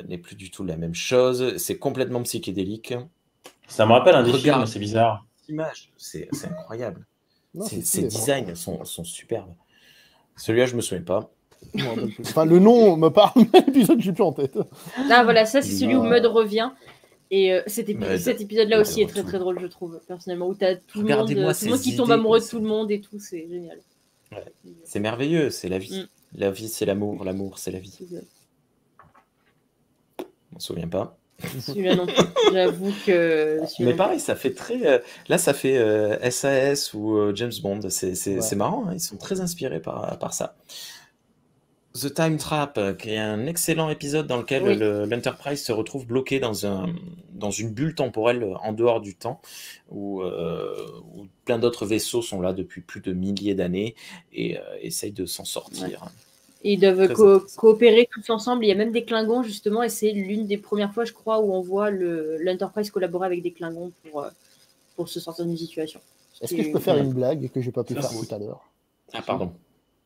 [SPEAKER 2] n'est plus du tout la même chose. C'est complètement psychédélique.
[SPEAKER 4] Ça me rappelle un des films, c'est bizarre.
[SPEAKER 2] images, c'est incroyable.
[SPEAKER 1] Non,
[SPEAKER 2] Ces designs sont superbes. Celui-là, je me souviens pas.
[SPEAKER 1] Enfin, le nom me parle, mais l'épisode, j'ai plus en tête.
[SPEAKER 3] Ah voilà, ça c'est celui où Mud revient. Et cet épisode-là aussi est très très drôle, je trouve, personnellement, où t'as tout le monde qui tombe amoureux de tout le monde et tout, c'est génial.
[SPEAKER 2] Ouais. C'est merveilleux, c'est la vie. La vie, c'est l'amour, l'amour, c'est la vie. Je m'en souviens pas.
[SPEAKER 3] Celui-là non plus. J'avoue que.
[SPEAKER 2] Mais pareil, ça fait très. Là, ça fait SAS ou James Bond. C'est marrant, hein, ils sont très inspirés par ça. The Time Trap, qui est un excellent épisode dans lequel l'Enterprise se retrouve bloqué dans une bulle temporelle en dehors du temps, où plein d'autres vaisseaux sont là depuis plus de milliers d'années et essayent de s'en sortir.
[SPEAKER 3] Ouais. Et ils doivent coopérer tous ensemble. Il y a même des Klingons, justement, et c'est l'une des premières fois, je crois, où on voit l'Enterprise collaborer avec des Klingons pour se sortir d'une situation.
[SPEAKER 1] Est-ce que je peux faire une blague que j'ai pas pu faire tout à l'heure?
[SPEAKER 2] Ah, pardon.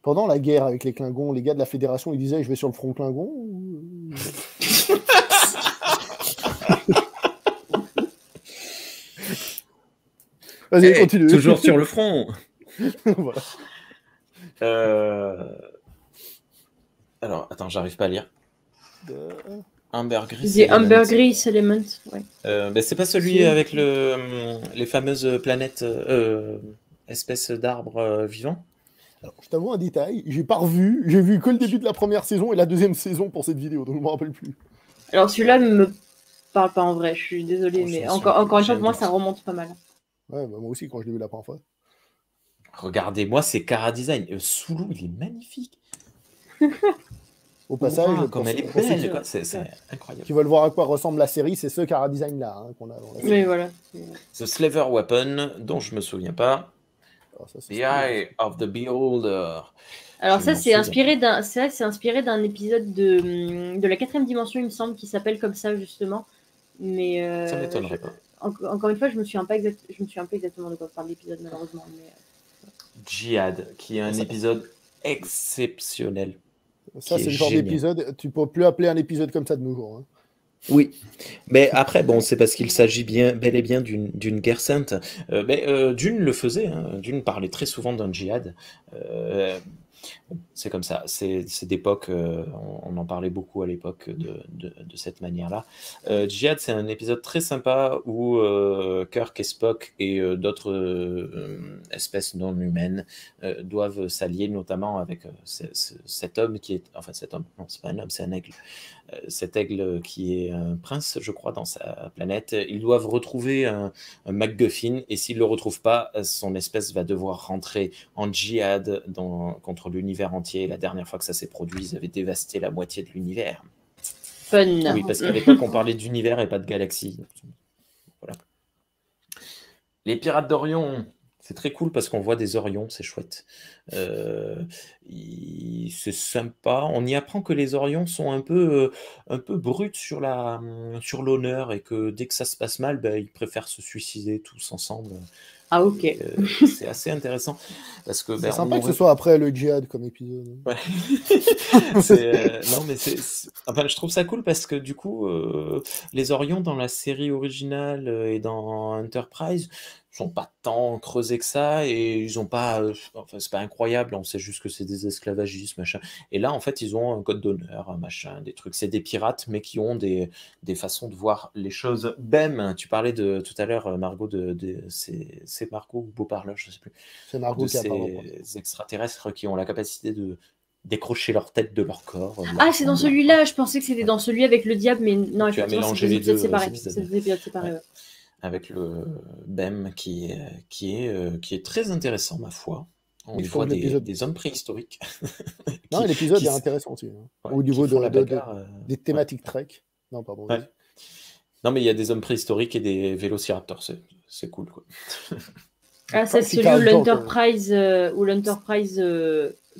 [SPEAKER 1] Pendant la guerre avec les Klingons, les gars de la Fédération, ils disaient « Je vais sur le front Klingon » Vas-y, continue.
[SPEAKER 2] Toujours sur le front.
[SPEAKER 1] Voilà.
[SPEAKER 2] Alors, attends, j'arrive pas à lire.
[SPEAKER 3] Ambergris Element. Ouais.
[SPEAKER 2] C'est pas celui avec les fameuses planètes, espèces d'arbres vivants?
[SPEAKER 1] Alors, je t'avoue un détail, j'ai pas revu, j'ai vu que le début de la première saison et la deuxième saison pour cette vidéo, donc je me rappelle plus.
[SPEAKER 3] Alors celui-là me parle pas en vrai, je suis désolée, mais encore une fois, pour moi, ça remonte pas mal.
[SPEAKER 1] Ouais, bah, moi aussi, quand je l'ai vu la première fois.
[SPEAKER 2] Regardez-moi, c'est Cara Design. Sulu, il est magnifique.
[SPEAKER 1] Au passage,
[SPEAKER 2] comme elle est belle, c'est incroyable.
[SPEAKER 1] Qui veulent voir à quoi ressemble la série, c'est ce Cara Design là qu'on a dans la série.
[SPEAKER 3] Oui, voilà.
[SPEAKER 2] The Slaver Weapon, dont je me souviens pas. Alors, ça, The Eye of the Beholder.
[SPEAKER 3] Alors ça, c'est inspiré d'un épisode de la 4e dimension, il me semble, qui s'appelle comme ça justement. Mais
[SPEAKER 2] ça m'étonnerait pas.
[SPEAKER 3] Encore une fois, je me souviens pas exactement de quoi parle l'épisode malheureusement. Mais...
[SPEAKER 2] Jihad, qui est un épisode exceptionnel.
[SPEAKER 1] Ça, c'est le genre d'épisode, tu peux plus appeler un épisode comme ça de nos jours. Hein.
[SPEAKER 2] Oui, mais après, bon, c'est parce qu'il s'agit bel et bien d'une guerre sainte. Dune le faisait, hein. Dune parlait très souvent d'un djihad. C'est comme ça, c'est d'époque, on en parlait beaucoup à l'époque de cette manière-là. Djihad, c'est un épisode très sympa où Kirk et Spock et d'autres espèces non humaines doivent s'allier, notamment avec cet homme qui est... Enfin, cet homme, non, c'est pas un homme, c'est un aigle. Cet aigle qui est un prince, je crois, dans sa planète. Ils doivent retrouver un MacGuffin, et s'ils ne le retrouvent pas, son espèce va devoir rentrer en djihad contre l'univers entier. La dernière fois que ça s'est produit, ils avaient dévasté la moitié de l'univers.
[SPEAKER 3] Fun.
[SPEAKER 2] Oui, parce qu'à l'époque, on parlait d'univers et pas de galaxie. Voilà. Les Pirates d'Orion, c'est très cool parce qu'on voit des Orions, c'est chouette. C'est sympa. On y apprend que les Orions sont un peu bruts sur l'honneur et que dès que ça se passe mal, ils préfèrent se suicider tous ensemble.
[SPEAKER 3] Ah ok.
[SPEAKER 2] C'est assez intéressant parce que
[SPEAKER 1] c'est sympa que ce soit après le djihad comme épisode.
[SPEAKER 2] Ouais. Non mais enfin, je trouve ça cool parce que du coup les Orions dans la série originale et dans Enterprise sont pas tant creusés que ça et ils ont pas enfin c'est pas incroyable, on sait juste que c'est des esclavagistes machin, et là en fait ils ont un code d'honneur machin, des trucs, c'est des pirates mais qui ont des façons de voir les choses. Bem, tu parlais de tout à l'heure Margot c'est Margot ou Beauparleur, je sais plus,
[SPEAKER 1] c'est Margot, de
[SPEAKER 2] ces extraterrestres qui ont la capacité de décrocher leur tête de leur corps.
[SPEAKER 3] C'est dans celui-là, je pensais que c'était dans celui avec le diable, mais non,
[SPEAKER 2] tu as mélangé les deux
[SPEAKER 3] séparés. C'est des épisodes séparés. Ouais.
[SPEAKER 2] Avec le BEM qui est très intéressant, ma foi. On y voit des hommes préhistoriques.
[SPEAKER 1] Non, l'épisode est intéressant aussi. Hein.
[SPEAKER 2] Ouais,
[SPEAKER 1] au niveau des thématiques Trek. Non, pardon.
[SPEAKER 2] Ouais. Non, mais il y a des hommes préhistoriques et des vélociraptors. C'est cool, quoi.
[SPEAKER 3] C'est celui où l'Enterprise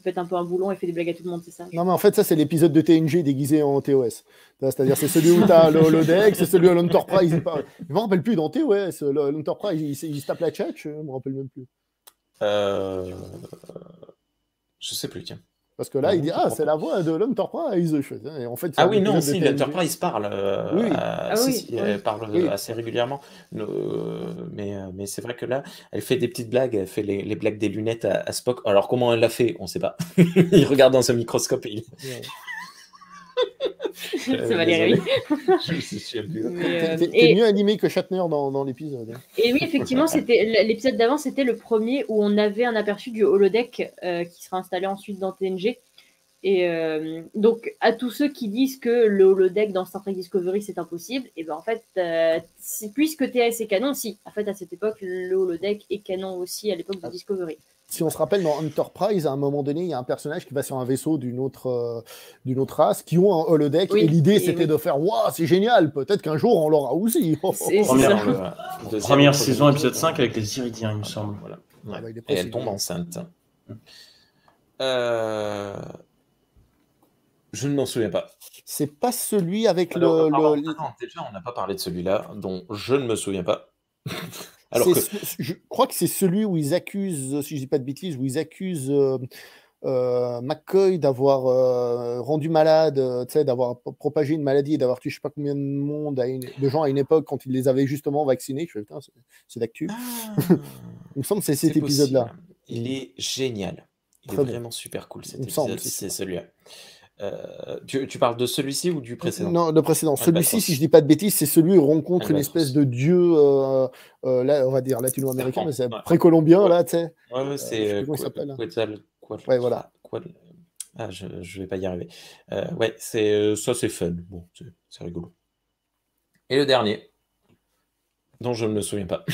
[SPEAKER 3] pète un peu un boulon et fait des blagues à tout le monde, c'est ça?
[SPEAKER 1] Non, mais en fait, ça, c'est l'épisode de TNG déguisé en TOS. C'est-à-dire, c'est celui où tu as le holodeck, c'est celui où l'Enterprise. Je ne me rappelle plus dans TOS. L'Enterprise, il se tape la tchatch, je ne me rappelle même plus.
[SPEAKER 2] Je sais plus, tiens.
[SPEAKER 1] Parce que là, il dit « Ah, c'est la voix de l'Enterprise ». Et en fait,
[SPEAKER 2] ah oui, non, si, l'Enterprise parle.
[SPEAKER 1] Oui.
[SPEAKER 2] Elle parle assez régulièrement. Mais c'est vrai que là, elle fait des petites blagues. Elle fait les blagues des lunettes à Spock. Alors, comment elle l'a fait, on ne sait pas. Il regarde dans ce microscope et il...
[SPEAKER 3] C'est Valérie.
[SPEAKER 1] T'es mieux animé que Shatner dans l'épisode.
[SPEAKER 3] Et oui, effectivement, l'épisode d'avant, c'était le premier où on avait un aperçu du holodeck qui sera installé ensuite dans TNG. Et donc, à tous ceux qui disent que le holodeck dans Star Trek Discovery, c'est impossible, et ben en fait, puisque TAS est canon, si, en fait, à cette époque, le holodeck est canon aussi à l'époque de Discovery.
[SPEAKER 1] Si on se rappelle, dans Enterprise, à un moment donné, il y a un personnage qui va sur un vaisseau d'une autre race, qui ont un holodeck, et l'idée, c'était de faire « Waouh, c'est génial, peut-être qu'un jour, on l'aura aussi !»
[SPEAKER 4] Première saison, épisode 5, avec les Iridiens, il me semble.
[SPEAKER 2] Voilà. Ouais. Et elle tombe enceinte. Je ne m'en souviens pas.
[SPEAKER 1] C'est pas celui avec
[SPEAKER 2] Attends, déjà, on n'a pas parlé de celui-là, dont je ne me souviens pas.
[SPEAKER 1] Je crois que c'est celui où ils accusent, si je dis pas de bêtises, où ils accusent McCoy d'avoir rendu malade, d'avoir propagé une maladie et d'avoir tué je sais pas combien de gens à une époque quand ils les avaient justement vaccinés. Je fais, putain, c'est d'actu. Il me semble que c'est cet épisode-là.
[SPEAKER 2] Il est génial. Il est vraiment super cool cet épisode. C'est celui-là. Tu parles de celui-ci ou du précédent?
[SPEAKER 1] Non, le précédent. Celui-ci, si je dis pas de bêtises, c'est celui où il rencontre une espèce de dieu, là, on va dire latino-américain, mais c'est précolombien, là, tu sais.
[SPEAKER 2] Ouais, c'est
[SPEAKER 1] ouais, voilà.
[SPEAKER 2] Ah, je vais pas y arriver. Ouais, ça, c'est fun. Bon, c'est rigolo. Et le dernier, dont je ne me souviens pas.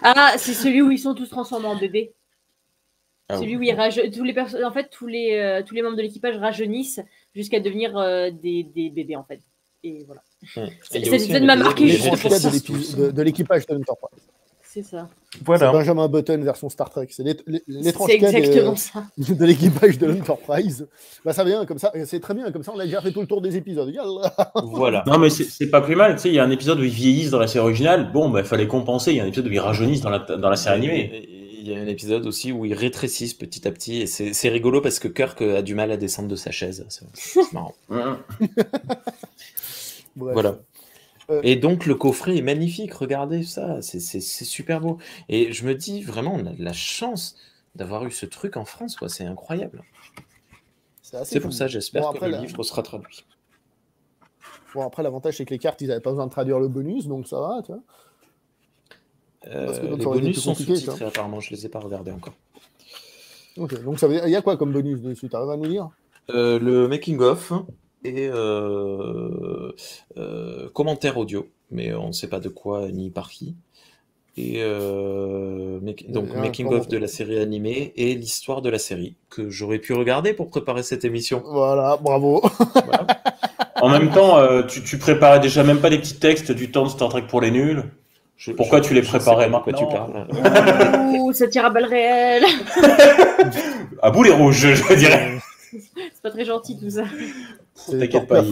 [SPEAKER 3] Ah, c'est celui où ils sont tous transformés en bébés.
[SPEAKER 2] Ah,
[SPEAKER 3] celui où en fait, tous les membres de l'équipage rajeunissent jusqu'à devenir des bébés, en fait. Et voilà. Cet épisode m'a marqué juste pour ça.
[SPEAKER 1] De l'équipage de l'Enterprise.
[SPEAKER 3] C'est ça.
[SPEAKER 1] Voilà. C'est Benjamin Button version Star Trek. C'est l'étrange cas de l'équipage de l'Enterprise. Bah, ça vient comme ça. C'est très bien. Comme ça, on a déjà fait tout le tour des épisodes.
[SPEAKER 4] Voilà. Non, mais c'est pas plus mal. Tu sais, il y a un épisode où ils vieillissent dans la série originale. Bon, bah, il fallait compenser. Il y a un épisode où ils rajeunissent dans la série animée.
[SPEAKER 2] Il y a un épisode aussi où ils rétrécissent petit à petit. Et c'est rigolo parce que Kirk a du mal à descendre de sa chaise. C'est marrant. Voilà. Et donc le coffret est magnifique, regardez ça, c'est super beau. Et je me dis vraiment, on a de la chance d'avoir eu ce truc en France, quoi. C'est incroyable. C'est pour ça, j'espère que le livre sera traduit.
[SPEAKER 1] Bon, après, l'avantage, c'est que les cartes, ils n'avaient pas besoin de traduire le bonus, donc ça va, tu vois.
[SPEAKER 2] Les bonus sont sous-titrés, apparemment, je ne les ai pas regardés encore.
[SPEAKER 1] Ok, donc ça veut dire, il y a quoi comme bonus dessus? Tu arrives à nous dire?
[SPEAKER 2] Le making-of et commentaire audio, mais on ne sait pas de quoi ni par qui. Et donc making-of de la série animée et l'histoire de la série que j'aurais pu regarder pour préparer cette émission.
[SPEAKER 1] Voilà, bravo.
[SPEAKER 4] Voilà. En même temps, tu préparais déjà même pas des petits textes du temps de Star Trek pour les nuls. Pourquoi tu les préparais maintenant?
[SPEAKER 2] Tu parles.
[SPEAKER 3] Ouh, ça tire à balles réelles.
[SPEAKER 4] À boulet rouge, je dirais.
[SPEAKER 3] C'est pas très gentil tout ça.
[SPEAKER 4] T'inquiète pas,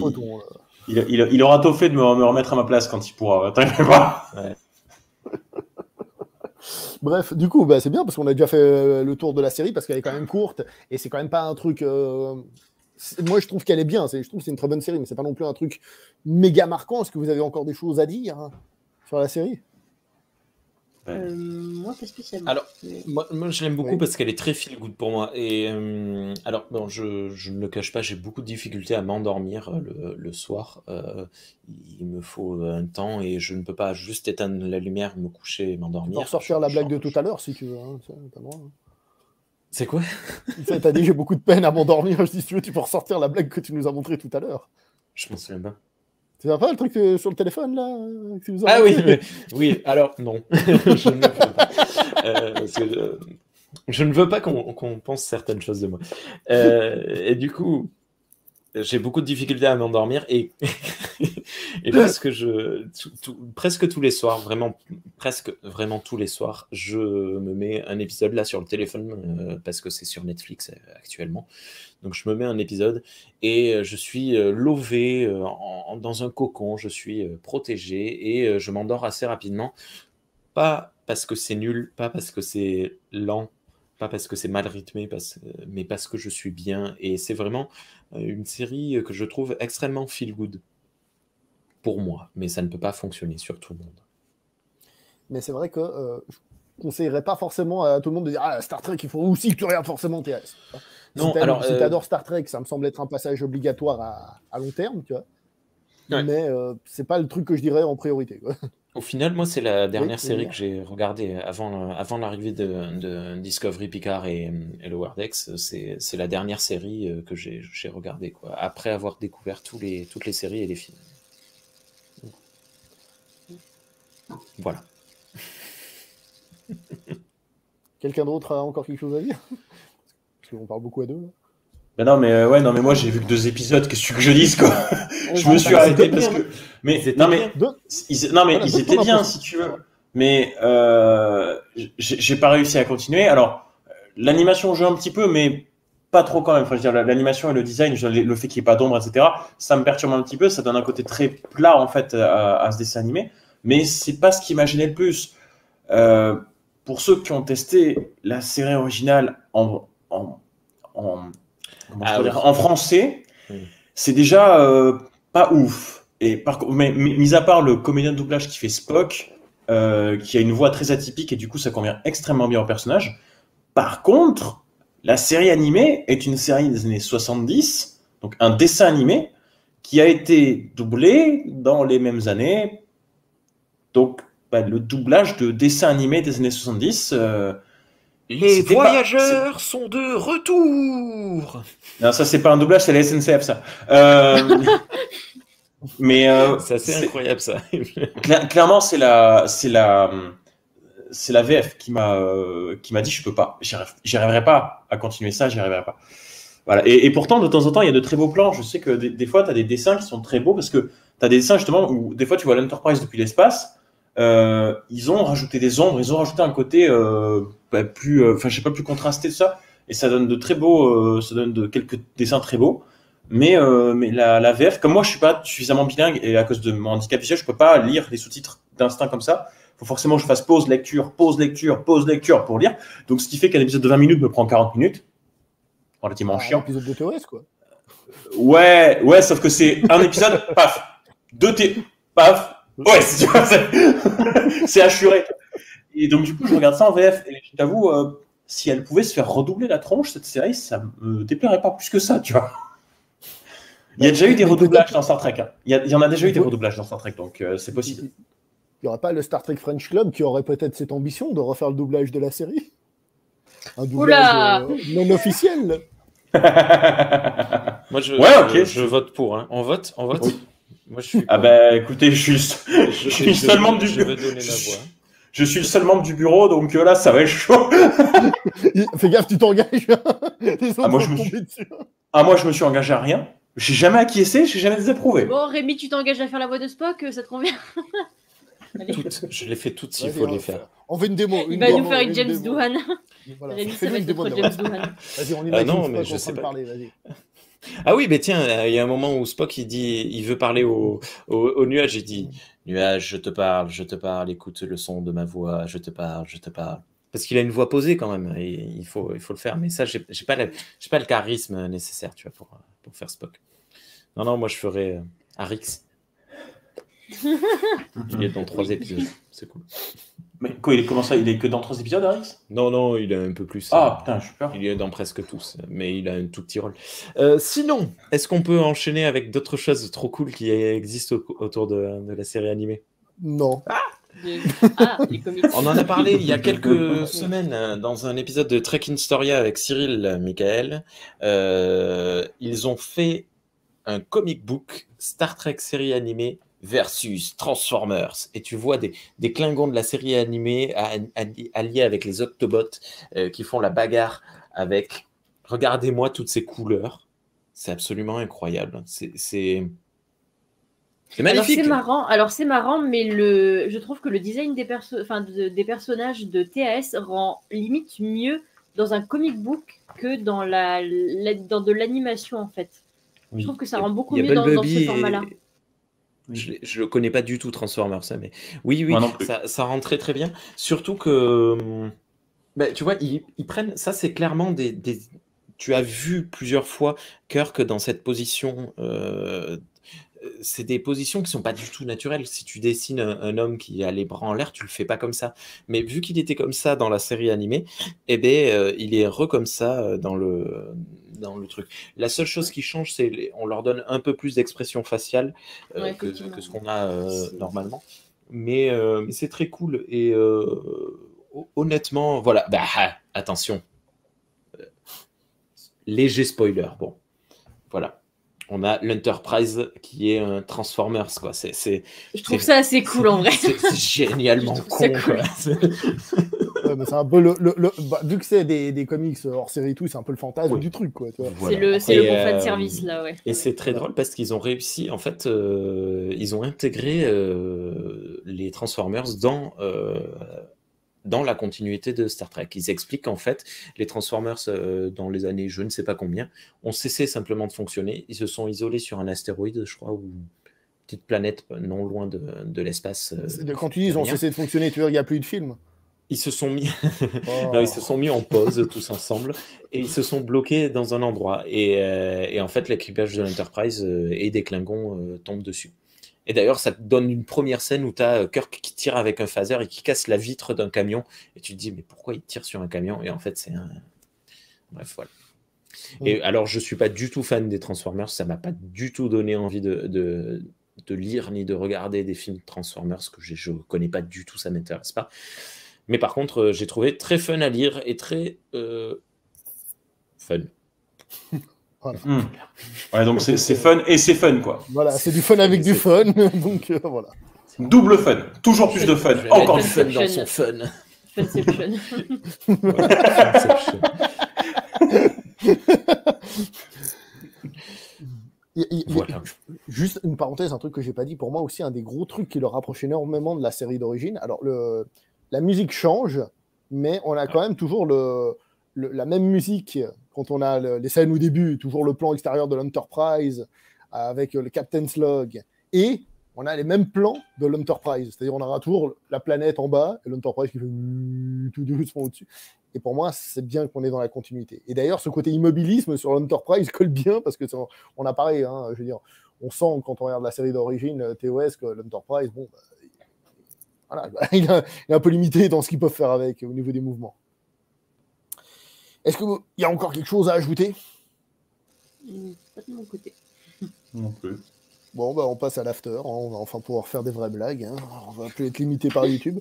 [SPEAKER 4] il aura tôt fait de me remettre à ma place quand il pourra. T'inquiète pas.
[SPEAKER 2] Ouais.
[SPEAKER 1] Bref, du coup, c'est bien parce qu'on a déjà fait le tour de la série parce qu'elle est quand même courte et c'est quand même pas un truc. Moi, je trouve qu'elle est bien. Je trouve que c'est une très bonne série, mais c'est pas non plus un truc méga marquant. Est-ce que vous avez encore des choses à dire sur la série?
[SPEAKER 3] Moi, pas spécialement.
[SPEAKER 2] Alors, moi je l'aime beaucoup parce qu'elle est très feel-good pour moi. Et alors, bon, je ne le cache pas, j'ai beaucoup de difficultés à m'endormir le soir. Il me faut un temps et je ne peux pas juste éteindre la lumière, me coucher et m'endormir.
[SPEAKER 1] Tu peux ressortir la blague de tout à l'heure si tu veux.
[SPEAKER 2] C'est quoi?
[SPEAKER 1] T'as dit j'ai beaucoup de peine à m'endormir. Je dis si tu veux, tu peux ressortir la blague que tu nous as montrée tout à l'heure.
[SPEAKER 2] Je m'en souviens pas.
[SPEAKER 1] Tu vois pas le truc sur le téléphone là que tu nous as
[SPEAKER 2] Ah oui, oui, alors non. Je ne le fais pas. Parce que, je ne veux pas qu'on pense certaines choses de moi. Et du coup, j'ai beaucoup de difficultés à m'endormir et parce que presque tous les soirs, presque vraiment tous les soirs, je me mets un épisode là sur le téléphone parce que c'est sur Netflix actuellement. Donc je me mets un épisode et je suis lové dans un cocon, je suis protégé et je m'endors assez rapidement. Pas parce que c'est nul, pas parce que c'est lent, Pas parce que c'est mal rythmé, mais parce que je suis bien. Et c'est vraiment une série que je trouve extrêmement feel-good pour moi. Mais ça ne peut pas fonctionner sur tout le monde.
[SPEAKER 1] Mais c'est vrai que je conseillerais pas forcément à tout le monde de dire « Ah, Star Trek, il faut aussi que tu regardes forcément TS. »
[SPEAKER 2] Non,
[SPEAKER 1] si t'adores Star Trek, ça me semble être un passage obligatoire à long terme, tu vois. Ouais. Mais c'est pas le truc que je dirais en priorité, quoi.
[SPEAKER 2] Au final, moi, c'est la dernière série que j'ai regardée avant l'arrivée de Discovery, Picard et Lower Decks. C'est la dernière série que j'ai regardée, quoi, après avoir découvert toutes les séries et les films. Voilà.
[SPEAKER 1] Quelqu'un d'autre a encore quelque chose à dire? Parce qu'on parle beaucoup à deux, là.
[SPEAKER 4] Ben non, mais moi j'ai vu que 2 épisodes, qu'est-ce que je dise, quoi. Je me suis arrêté parce que. Mais ils étaient bien, si tu veux. Mais j'ai pas réussi à continuer. Alors, l'animation joue un petit peu, mais pas trop quand même. Enfin, je veux dire, l'animation et le design, le fait qu'il n'y ait pas d'ombre, etc., ça me perturbe un petit peu. Ça donne un côté très plat, en fait, à ce dessin animé. Mais c'est pas ce qui m'a gêné le plus. Pour ceux qui ont testé la série originale en français, c'est déjà pas ouf. Et mais mis à part le comédien de doublage qui fait Spock, qui a une voix très atypique et du coup ça convient extrêmement bien au personnage. Par contre, la série animée est une série des années 70, donc un dessin animé qui a été doublé dans les mêmes années. Donc le doublage de dessin animé des années 70.
[SPEAKER 2] Les voyageurs sont de retour.
[SPEAKER 4] Non, ça c'est pas un doublage, c'est la SNCF, ça. Mais
[SPEAKER 2] c'est assez incroyable, ça.
[SPEAKER 4] Clairement, c'est la VF qui m'a dit je peux pas, j'y arriverai pas à continuer ça, j'y arriverai pas. Voilà. Et pourtant, de temps en temps, il y a de très beaux plans. Je sais que des fois, tu as des dessins qui sont très beaux parce que tu as des dessins justement où des fois tu vois l'Enterprise depuis l'espace. Ils ont rajouté des ombres, ils ont rajouté un côté plus contrasté de ça, et ça donne de très beaux, ça donne quelques dessins très beaux. Mais la VF, comme moi je suis pas suffisamment bilingue et à cause de mon handicap visuel, je peux pas lire les sous-titres d'instinct comme ça. Faut forcément que je fasse pause lecture pour lire. Donc ce qui fait qu'un épisode de 20 minutes me prend 40 minutes, relativement chiant.
[SPEAKER 1] Un épisode de TOS, quoi.
[SPEAKER 4] Ouais, sauf que c'est un épisode, paf, paf. Ouais, c'est assuré. Et donc, du coup, je regarde ça en VF. Et je t'avoue, si elle pouvait se faire redoubler la tronche, cette série, ça me déplairait pas plus que ça, tu vois. Il y a déjà eu des redoublages dans Star Trek. Hein. Il y en a déjà eu des redoublages dans Star Trek, donc c'est possible.
[SPEAKER 1] Il n'y aurait pas le Star Trek French Club qui aurait peut-être cette ambition de refaire le doublage de la série? Un doublage non officiel.
[SPEAKER 2] Moi, je vote pour. Hein. On vote.
[SPEAKER 4] Oui.
[SPEAKER 2] Moi, je suis.
[SPEAKER 4] Ah écoutez, je suis le seul membre du bureau. Je suis le seul membre du bureau, donc là, ça va être chaud.
[SPEAKER 1] Fais gaffe, tu t'engages.
[SPEAKER 4] Moi, je me suis engagé à rien. J'ai jamais acquiescé, j'ai jamais désapprouvé.
[SPEAKER 3] Bon, Rémi, tu t'engages à faire la voix de Spock, ça te convient?
[SPEAKER 2] Je les fais toutes s'il faut les faire.
[SPEAKER 1] On fait une démo.
[SPEAKER 3] Il va nous faire une James Doohan.
[SPEAKER 1] Rémi,
[SPEAKER 3] ça va être notre James Doohan.
[SPEAKER 1] Vas-y, on imagine
[SPEAKER 2] non,
[SPEAKER 1] Spock
[SPEAKER 2] mais je sais
[SPEAKER 1] pas.
[SPEAKER 2] pas.
[SPEAKER 1] Parler, vas-y.
[SPEAKER 2] Ah oui, mais tiens, il y a un moment où Spock il veut parler au nuage. Il dit nuage, je te parle, écoute le son de ma voix, je te parle. Parce qu'il a une voix posée quand même, et il faut le faire. Mais ça, j'ai pas le charisme nécessaire, tu vois, pour faire Spock. Non, moi je ferais Arix. Il est dans 3 épisodes, c'est cool.
[SPEAKER 4] Mais quoi, comment ça? Il est que dans 3 épisodes, Arix?
[SPEAKER 2] Non, il est un peu plus.
[SPEAKER 4] Ah putain, je suis peur.
[SPEAKER 2] Il est dans presque tous, mais il a un tout petit rôle. Sinon, est-ce qu'on peut enchaîner avec d'autres choses trop cool qui existent autour de la série animée?
[SPEAKER 1] Non.
[SPEAKER 3] Les comics.
[SPEAKER 2] On en a parlé il y a quelques semaines dans un épisode de Trek Historia avec Cyril Michael. Ils ont fait un comic book Star Trek série animée versus Transformers. Et tu vois des Klingons de la série animée alliés avec les Autobots qui font la bagarre avec... Regardez-moi toutes ces couleurs. C'est absolument incroyable. C'est magnifique.
[SPEAKER 3] Alors c'est marrant, mais je trouve que le design des personnages de TAS rend limite mieux dans un comic book que dans de l'animation en fait.
[SPEAKER 2] Oui.
[SPEAKER 3] Je trouve que ça rend beaucoup mieux dans ce format-là.
[SPEAKER 2] Je le connais pas du tout Transformers, ça, mais oui, ça rend très très bien. Surtout que Ben, tu vois, ils prennent. Ça, c'est clairement Tu as vu plusieurs fois Kirk dans cette position. C'est des positions qui sont pas du tout naturelles. Si tu dessines un homme qui a les bras en l'air, tu le fais pas comme ça. Mais vu qu'il était comme ça dans la série animée, eh ben, il est comme ça dans le truc. La seule chose qui change, c'est on leur donne un peu plus d'expression faciale que ce qu'on a normalement. Mais c'est très cool. Et honnêtement, voilà. Bah, attention. Léger spoiler. Bon, voilà. On a l'Enterprise qui est un Transformers, quoi.
[SPEAKER 3] Je trouve ça assez cool en vrai.
[SPEAKER 2] C'est génialement con,
[SPEAKER 3] cool.
[SPEAKER 1] Ouais, mais c'est un peu vu que c'est des comics hors série et tout, c'est un peu le fantasme du truc, quoi.
[SPEAKER 2] Voilà.
[SPEAKER 3] C'est le bon fan service là, ouais.
[SPEAKER 2] Et c'est très drôle parce qu'ils ont réussi, en fait, ils ont intégré les Transformers dans la continuité de Star Trek. Ils expliquent qu'en fait, les Transformers, dans les années je ne sais pas combien, ont cessé simplement de fonctionner. Ils se sont isolés sur un astéroïde, je crois, ou une petite planète non loin de l'espace.
[SPEAKER 1] Quand tu dis ils ont cessé de fonctionner, tu veux dire qu'il n'y a plus de films?
[SPEAKER 2] Ils se sont mis... non, ils se sont mis en pause tous ensemble et ils se sont bloqués dans un endroit. Et en fait, l'équipage de l'Enterprise et des Klingons tombent dessus. Et d'ailleurs, ça te donne une première scène où tu as Kirk qui tire avec un phaser et qui casse la vitre d'un camion. Et tu te dis, mais pourquoi il tire sur un camion? Et en fait, c'est un... Bref, voilà. Et alors, je ne suis pas du tout fan des Transformers. Ça ne m'a pas du tout donné envie de lire ni de regarder des films Transformers que je ne connais pas du tout, ça ne m'intéresse pas. Mais par contre, j'ai trouvé très fun à lire et très fun.
[SPEAKER 1] Voilà.
[SPEAKER 4] Ouais, donc c'est fun et c'est fun, quoi.
[SPEAKER 1] Voilà, c'est du fun avec du fun, donc voilà.
[SPEAKER 4] Double fun, toujours plus de fun, encore du fun
[SPEAKER 2] dans son fun.
[SPEAKER 3] Funception.
[SPEAKER 2] Voilà.
[SPEAKER 1] Juste une parenthèse, un truc que j'ai pas dit, pour moi aussi un des gros trucs qui le rapproche énormément de la série d'origine. Alors la musique change, mais on a quand même toujours la même musique quand on a les scènes au début, toujours le plan extérieur de l'Enterprise avec le Captain's Log, et on a les mêmes plans de l'Enterprise, c'est-à-dire on aura toujours la planète en bas et l'Enterprise qui fait tout doucement au-dessus. Et pour moi, c'est bien qu'on est dans la continuité. Et d'ailleurs, ce côté immobilisme sur l'Enterprise colle bien parce que on a pareil, hein, je veux dire, on sent quand on regarde la série d'origine TOS que l'Enterprise, bon, voilà, il est un peu limité dans ce qu'ils peuvent faire avec au niveau des mouvements. Est-ce qu'il y a encore quelque chose à ajouter?
[SPEAKER 3] Pas de mon côté.
[SPEAKER 4] Non plus.
[SPEAKER 1] Bon, bah, on passe à l'after. Hein. On va enfin pouvoir faire des vraies blagues. Hein. On va plus être limité par YouTube.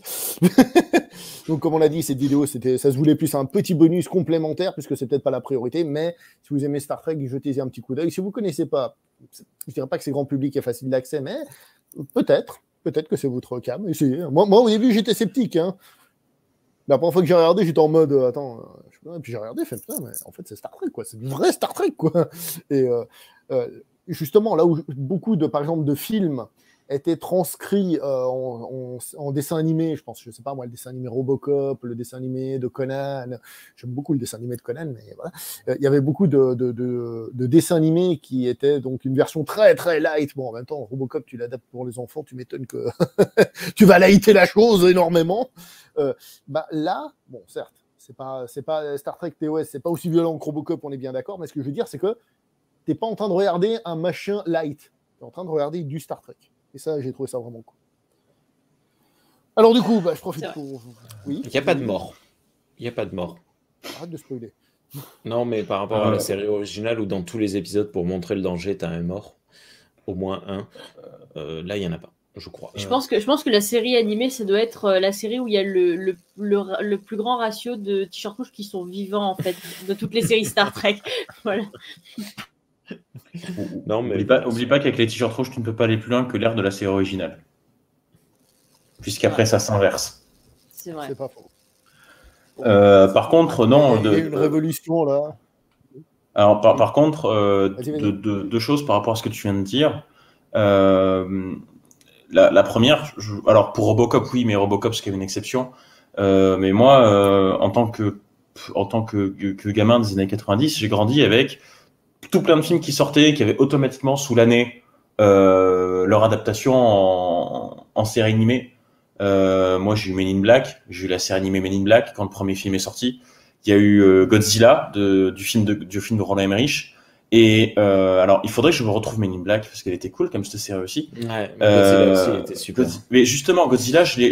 [SPEAKER 1] Donc, comme on l'a dit, cette vidéo, ça se voulait plus un petit bonus complémentaire, puisque c'est peut-être pas la priorité. Mais si vous aimez Star Trek, jetez-y un petit coup d'œil. Si vous ne connaissez pas, je dirais pas que c'est grand public et facile d'accès, mais peut-être que c'est votre cas. Essayez. Moi, au début, j'étais sceptique. Hein. La première fois que j'ai regardé, j'étais en mode attends, et puis j'ai regardé, fait putain, mais en fait c'est Star Trek, quoi, c'est du vrai Star Trek, quoi. Et justement, là où beaucoup par exemple, de films étaient transcrits en dessin animé, je sais pas moi, le dessin animé Robocop, le dessin animé de Conan, j'aime beaucoup le dessin animé de Conan, mais voilà, il y avait beaucoup de dessins animés qui étaient donc une version très très light. Bon, en même temps, Robocop, tu l'adaptes pour les enfants, tu m'étonnes que tu vas lighter la chose énormément. Bah là, bon, certes, c'est pas Star Trek TOS, c'est pas aussi violent que Robocop, on est bien d'accord, mais ce que je veux dire, c'est que t'es pas en train de regarder un machin light, t'es en train de regarder du Star Trek. Et ça, j'ai trouvé ça vraiment cool. Alors du coup, bah, je profite pour... Oui.
[SPEAKER 2] Il n'y a pas de mort.
[SPEAKER 1] Arrête de spoiler.
[SPEAKER 2] Non, mais par rapport à la série originale, où dans tous les épisodes, pour montrer le danger, t'as un mort, au moins un. Là, il n'y en a pas, je crois.
[SPEAKER 3] Je pense que la série animée, ça doit être la série où il y a le plus grand ratio de t-shirts rouges qui sont vivants, en fait, de toutes les séries Star Trek. Voilà.
[SPEAKER 4] Non, mais oublie pas qu'avec les t-shirts rouges, tu ne peux pas aller plus loin que l'ère de la série originale. Puisqu'après, ça s'inverse.
[SPEAKER 3] C'est vrai.
[SPEAKER 1] C'est pas faux.
[SPEAKER 4] Par contre, non.
[SPEAKER 1] Il y a une révolution, là.
[SPEAKER 4] Alors, par contre, deux choses par rapport à ce que tu viens de dire. La première, alors pour Robocop, oui, mais Robocop, c'est quand même une exception. Mais moi, en tant que gamin des années 90, j'ai grandi avec tout plein de films qui sortaient, qui avaient automatiquement sous l'année leur adaptation en série animée. Moi, j'ai eu Men in Black, j'ai eu la série animée Men in Black quand le premier film est sorti. Il y a eu Godzilla du film de Roland Emmerich. Et alors, il faudrait que je me retrouve Men in Black parce qu'elle était cool comme cette série aussi.
[SPEAKER 2] Ouais, Godzilla aussi était super.
[SPEAKER 4] Mais justement, Godzilla, je l'ai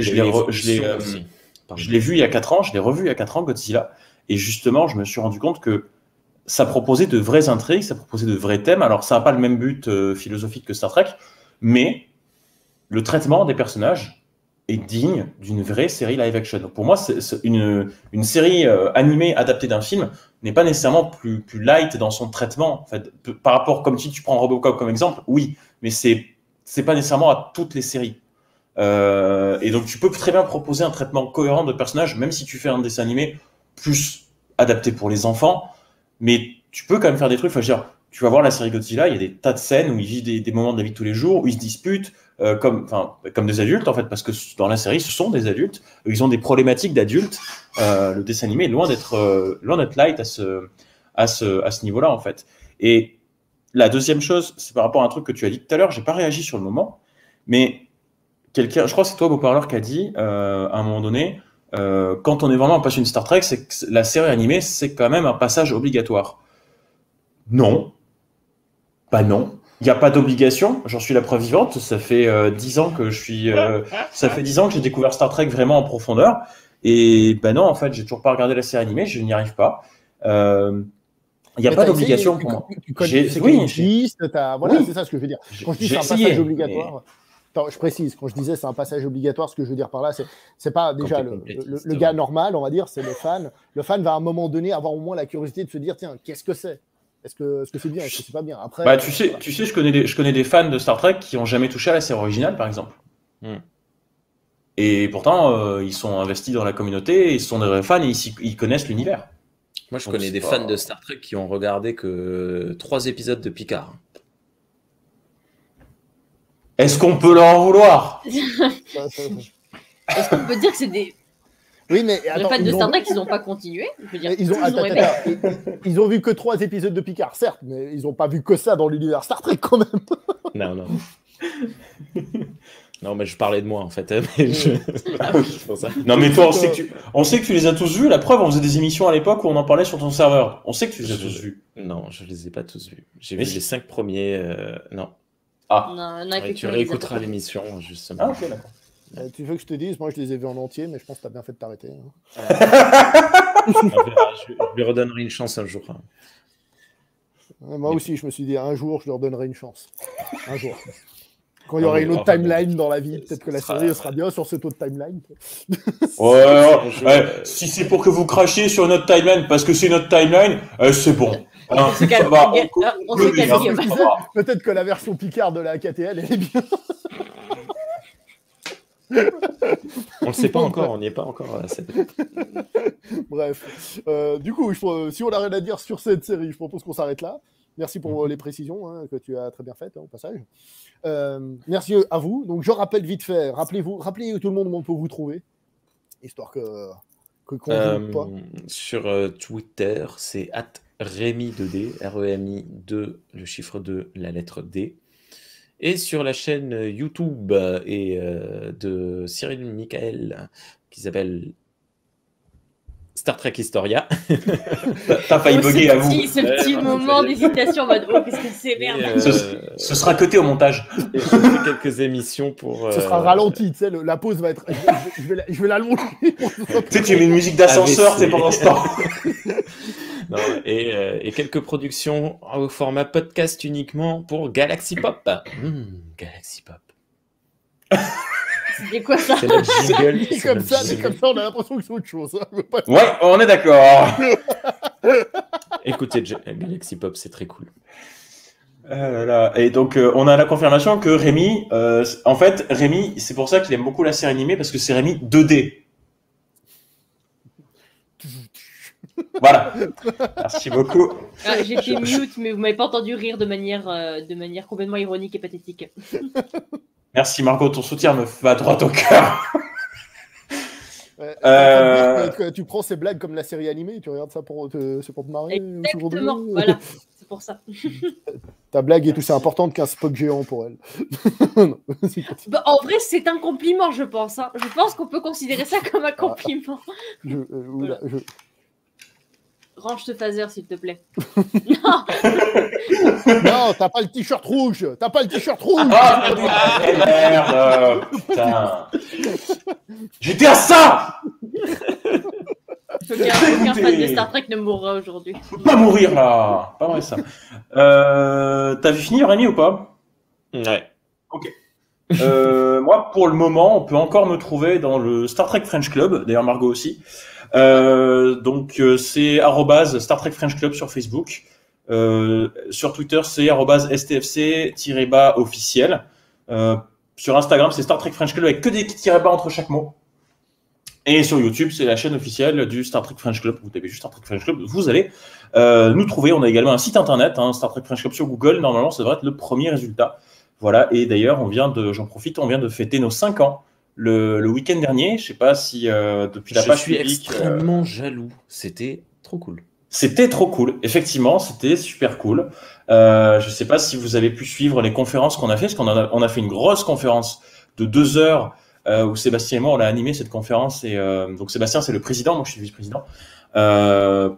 [SPEAKER 4] vu il y a 4 ans, je l'ai revu il y a 4 ans, Godzilla. Et justement, je me suis rendu compte que ça proposait de vraies intrigues, ça proposait de vrais thèmes. Alors, ça n'a pas le même but philosophique que Star Trek, mais le traitement des personnages est digne d'une vraie série live action. Donc pour moi, une série animée adaptée d'un film n'est pas nécessairement plus light dans son traitement. En fait, par rapport, comme si tu prends Robocop comme exemple, oui, mais c'est pas nécessairement à toutes les séries. Et donc tu peux très bien proposer un traitement cohérent de personnages, même si tu fais un dessin animé plus adapté pour les enfants, mais tu peux quand même faire des trucs. Enfin, je veux dire, tu vas voir la série Godzilla, il y a des tas de scènes où ils vivent des moments de la vie de tous les jours, où ils se disputent, comme des adultes, en fait, parce que dans la série, ce sont des adultes, ils ont des problématiques d'adultes. Le dessin animé est loin d'être light à ce niveau-là, en fait. Et la deuxième chose, c'est par rapport à un truc que tu as dit tout à l'heure, j'ai pas réagi sur le moment, mais quelqu'un, je crois que c'est toi, Beau-Parleur, qui a dit, à un moment donné, quand on est vraiment passionné de Star Trek, c'est que la série animée, c'est quand même un passage obligatoire. Non. Bah non. Il n'y a pas d'obligation, j'en suis la preuve vivante. Ça fait 10 ans que ça fait 10 ans que j'ai découvert Star Trek vraiment en profondeur. Et ben non, en fait, j'ai toujours pas regardé la série animée, je n'y arrive pas. Il n'y a pas d'obligation pour moi.
[SPEAKER 1] Voilà, c'est ça ce que je veux dire. Quand je dis c'est un passage obligatoire. Attends, je précise, quand je disais c'est un passage obligatoire, ce que je veux dire par là, c'est pas déjà le gars normal, on va dire, c'est le fan. Le fan va à un moment donné avoir au moins la curiosité de se dire, tiens, qu'est-ce que c'est ? Est-ce que c'est bien ? Est-ce que c'est pas bien ? Après,
[SPEAKER 4] bah, tu sais, je connais des fans de Star Trek qui n'ont jamais touché à la série originale, par exemple. Et pourtant, ils sont investis dans la communauté, ils sont des vrais fans et ils connaissent l'univers.
[SPEAKER 2] Moi, je connais des fans de Star Trek qui ont regardé que 3 épisodes de Picard.
[SPEAKER 4] Est-ce qu'on peut leur en vouloir ?
[SPEAKER 3] Est-ce qu'on peut dire que c'est des...
[SPEAKER 1] Oui, mais
[SPEAKER 3] les fans de Star Trek, ils n'ont pas continué. Je veux dire,
[SPEAKER 1] ils ont vu que 3 épisodes de Picard, certes, mais ils n'ont pas vu que ça dans l'univers Star Trek quand même.
[SPEAKER 2] Non. Non, mais je parlais de moi en fait.
[SPEAKER 4] Non, mais toi, on sait que tu les as tous vus. La preuve, on faisait des émissions à l'époque où on en parlait sur ton serveur. On sait que tu les as tous vus.
[SPEAKER 2] Non, je les ai pas tous vus. J'ai vu les 5 premiers. Non.
[SPEAKER 3] Ah. Non,
[SPEAKER 2] tu réécouteras l'émission justement.
[SPEAKER 4] Ah, ok, d'accord.
[SPEAKER 1] Tu veux que je te dise, moi je les ai vus en entier, mais je pense que tu as bien fait de t'arrêter.
[SPEAKER 2] Je lui redonnerai une chance un jour.
[SPEAKER 1] Moi aussi, je me suis dit, un jour, je leur donnerai une chance. Un jour. Quand il y aura une autre timeline dans la vie, peut-être que la série sera bien sur cette autre timeline.
[SPEAKER 4] Si c'est pour que vous crachiez sur notre timeline, parce que c'est notre timeline, c'est bon.
[SPEAKER 1] Peut-être que la version Picard de la KTL, elle est bien.
[SPEAKER 2] On ne sait pas encore, on n'y est pas encore.
[SPEAKER 1] Bref, du coup, si on n'a rien à dire sur cette série, je propose qu'on s'arrête là. Merci pour les précisions que tu as très bien faites au passage. Merci à vous. Donc, je rappelle vite fait, rappelez tout le monde où on peut vous trouver, histoire qu'on ne pas.
[SPEAKER 2] Sur Twitter, c'est @Remi2D, REMI 2, le chiffre 2, la lettre D. Et sur la chaîne YouTube de Cyril Michael, qui s'appelle Star Trek Historia.
[SPEAKER 4] T'as failli bugger à vous.
[SPEAKER 3] Ce petit moment d'hésitation en mode oh, qu'est-ce que c'est, merde.
[SPEAKER 4] Ce sera coté au montage.
[SPEAKER 2] Et je fais quelques émissions pour.
[SPEAKER 1] Ce sera ralenti, tu sais, la pause va être. Je vais l'allonger.
[SPEAKER 4] Tu sais, mets une musique d'ascenseur, c'est pendant ce temps.
[SPEAKER 2] Non, et quelques productions au format podcast uniquement pour Galaxy Pop. Galaxy Pop.
[SPEAKER 3] C'était quoi ça?
[SPEAKER 2] C'est notre jingle.
[SPEAKER 1] C'est comme ça, on a l'impression que c'est autre chose.
[SPEAKER 4] Ouais, on est d'accord.
[SPEAKER 2] Écoutez, Galaxy Pop, c'est très cool.
[SPEAKER 4] Et donc, on a la confirmation que Rémi, en fait, Rémi, c'est pour ça qu'il aime beaucoup la série animée, parce que c'est Rémi 2D. Voilà. Merci beaucoup.
[SPEAKER 3] J'étais mute, mais vous m'avez pas entendu rire de manière complètement ironique et pathétique.
[SPEAKER 4] Merci Margot, ton soutien me va droit au cœur.
[SPEAKER 1] Tu prends ces blagues comme la série animée, tu regardes ça pour te marrer.
[SPEAKER 3] Exactement, voilà. pour ça.
[SPEAKER 1] Ta blague est aussi importante qu'un Spock géant pour elle.
[SPEAKER 3] Bah, en vrai, c'est un compliment, je pense. Hein. Je pense qu'on peut considérer ça comme un compliment.
[SPEAKER 1] Voilà.
[SPEAKER 3] Range ce phaser, s'il te plaît.
[SPEAKER 1] Non, t'as pas le t-shirt rouge. T'as pas le t-shirt rouge.
[SPEAKER 4] Merde, putain. J'étais à ça.
[SPEAKER 3] Aucun fan de Star Trek ne mourra aujourd'hui.
[SPEAKER 4] Je peux pas mourir là. Pas vrai ça. T'as fini Rémi ou pas?
[SPEAKER 2] Ouais.
[SPEAKER 4] Ok. Moi, pour le moment, on peut encore me trouver dans le Star Trek French Club. D'ailleurs, Margot aussi. Donc, c'est @Star Trek French Club sur Facebook. Sur Twitter, c'est @stfc-officiel. Sur Instagram, c'est Star Trek French Club avec que des tirets bas entre chaque mot. Et sur YouTube, c'est la chaîne officielle du Star Trek French Club. Vous tapez juste Star Trek French Club, vous allez nous trouver. On a également un site internet, Star Trek French Club sur Google. Normalement, ça devrait être le premier résultat. Voilà. Et d'ailleurs, j'en profite, on vient de fêter nos 5 ans le week-end dernier. Je sais pas si depuis la page
[SPEAKER 2] Je suis
[SPEAKER 4] publique,
[SPEAKER 2] extrêmement jaloux. C'était trop cool.
[SPEAKER 4] C'était trop cool. Effectivement, c'était super cool. Je sais pas si vous avez pu suivre les conférences qu'on a fait, parce qu'on a fait une grosse conférence de 2 heures où Sébastien et moi, on a animé cette conférence. Et donc Sébastien, c'est le président, moi je suis le vice-président,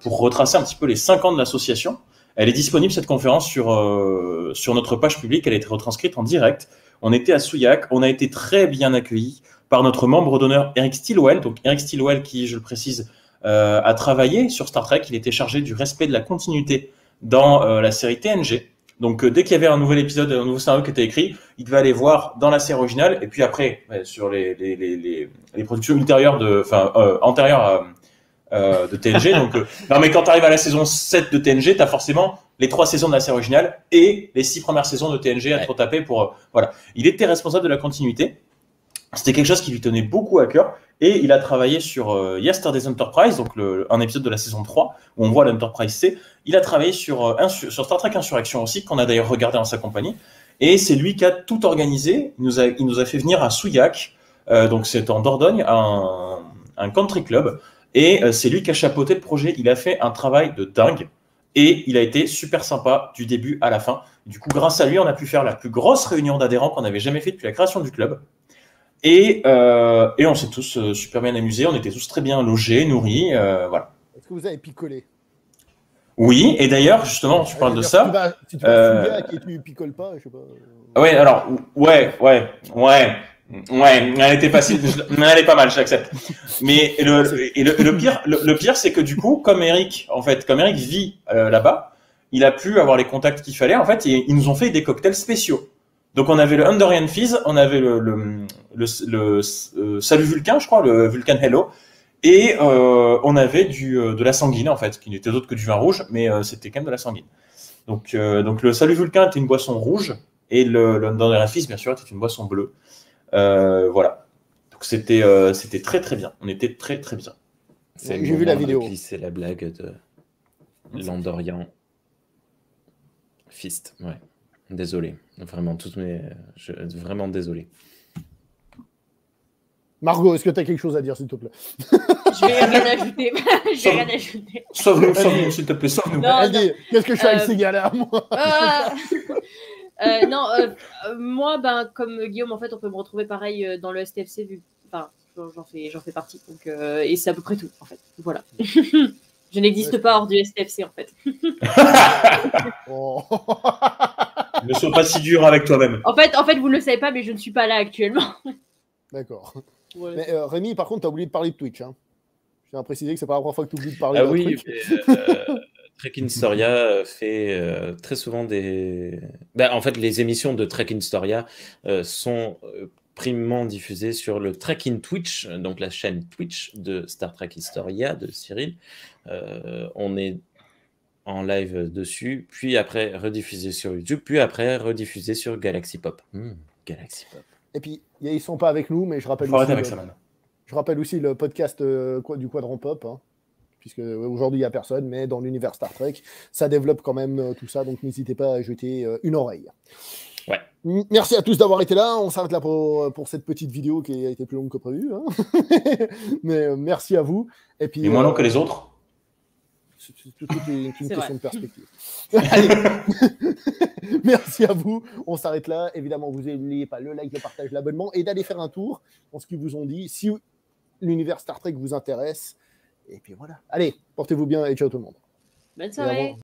[SPEAKER 4] pour retracer un petit peu les 5 ans de l'association. Elle est disponible, cette conférence, sur notre page publique. Elle a été retranscrite en direct. On était à Souillac. On a été très bien accueillis par notre membre d'honneur, Eric Stilwell. Donc Eric Stilwell, qui, je le précise, a travaillé sur Star Trek. Il était chargé du respect de la continuité dans la série TNG. Donc, dès qu'il y avait un nouvel épisode, un nouveau scénario qui était écrit, il devait aller voir dans la série originale. Et puis après, sur les productions ultérieures antérieures de TNG. Donc, non, mais quand tu arrives à la saison 7 de TNG, tu as forcément les 3 saisons de la série originale et les 6 premières saisons de TNG à te retaper pour, voilà. Il était responsable de la continuité. C'était quelque chose qui lui tenait beaucoup à cœur. Et il a travaillé sur Yesterday's Enterprise, donc un épisode de la saison 3, où on voit l'Enterprise C. Il a travaillé sur Star Trek Insurrection aussi, qu'on a d'ailleurs regardé en sa compagnie. Et c'est lui qui a tout organisé. Il nous a fait venir à Souillac, donc c'est en Dordogne, un country club. Et c'est lui qui a chapeauté le projet. Il a fait un travail de dingue. Et il a été super sympa du début à la fin. Du coup, grâce à lui, on a pu faire la plus grosse réunion d'adhérents qu'on avait jamais fait depuis la création du club. Et on s'est tous super bien amusés. On était tous très bien logés, nourris. Voilà.
[SPEAKER 1] Est-ce que vous avez picolé?
[SPEAKER 4] Oui, et d'ailleurs, justement, tu parles de ça.
[SPEAKER 1] Si tu vas et tu picoles pas, je sais pas.
[SPEAKER 4] Ouais, alors, ouais. Elle était facile, elle est pas mal, je l'accepte. Mais le pire, c'est que du coup, comme Eric vit là-bas, il a pu avoir les contacts qu'il fallait. En fait, ils nous ont fait des cocktails spéciaux. Donc, on avait le Underian Fizz, on avait le Salut Vulcain, je crois, le Vulcan Hello, et on avait de la sanguine, en fait, qui n'était autre que du vin rouge, mais c'était quand même de la sanguine. Donc le Salut Vulcain était une boisson rouge, et le Underian Fizz, bien sûr, était une boisson bleue. Voilà. Donc c'était très très bien. On était très très bien.
[SPEAKER 1] J'ai vu la vidéo.
[SPEAKER 2] C'est la blague de l'Andorian Fist. Ouais. Désolé. Vraiment, vraiment désolé.
[SPEAKER 1] Margot, est-ce que tu as quelque chose à dire, s'il te plaît?
[SPEAKER 3] Je vais rien ajouter. Je vais rien ajouter.
[SPEAKER 4] Sauve-nous, s'il te plaît, sauve-nous.
[SPEAKER 1] Elle dit, qu'est-ce que je fais avec ces gars-là, moi?
[SPEAKER 3] Moi, comme Guillaume, en fait, on peut me retrouver pareil dans le STFC, j'en fais partie. Donc, et c'est à peu près tout, en fait. Voilà. Je n'existe pas hors du STFC, en fait.
[SPEAKER 4] Ne sois pas si dur avec toi-même.
[SPEAKER 3] En fait, vous ne le savez pas, mais je ne suis pas là actuellement.
[SPEAKER 1] D'accord.
[SPEAKER 3] Ouais.
[SPEAKER 1] Mais Rémi, par contre, tu as oublié de parler de Twitch. Hein. Je tiens à préciser que c'est pas la première fois que tu oublies de parler de Twitch.
[SPEAKER 2] Trek Historia fait très souvent des... en fait, les émissions de Trek Historia sont primement diffusées sur le Trek in Twitch, donc la chaîne Twitch de Star Trek Historia de Cyril. On est en live dessus, puis après rediffusé sur YouTube, puis après rediffusé sur Galaxy Pop. Galaxy Pop.
[SPEAKER 1] Et puis, ils sont pas avec nous, mais je rappelle aussi le podcast du Quadrant Pop, hein, puisque aujourd'hui, il n'y a personne, mais dans l'univers Star Trek, ça développe quand même tout ça, donc n'hésitez pas à jeter une oreille.
[SPEAKER 2] Ouais.
[SPEAKER 1] Merci à tous d'avoir été là. On s'arrête là pour cette petite vidéo qui a été plus longue que prévu. Hein. Mais merci à vous. Et puis,
[SPEAKER 4] moins long que les autres.
[SPEAKER 1] Tout est une question de perspective. Allez. Merci à vous. On s'arrête là. Évidemment, vous n'oubliez pas le like, le partage, l'abonnement et d'aller faire un tour dans ce qu'ils vous ont dit. Si l'univers Star Trek vous intéresse. Et puis voilà. Allez, portez-vous bien et ciao tout le monde.
[SPEAKER 3] Bonne soirée.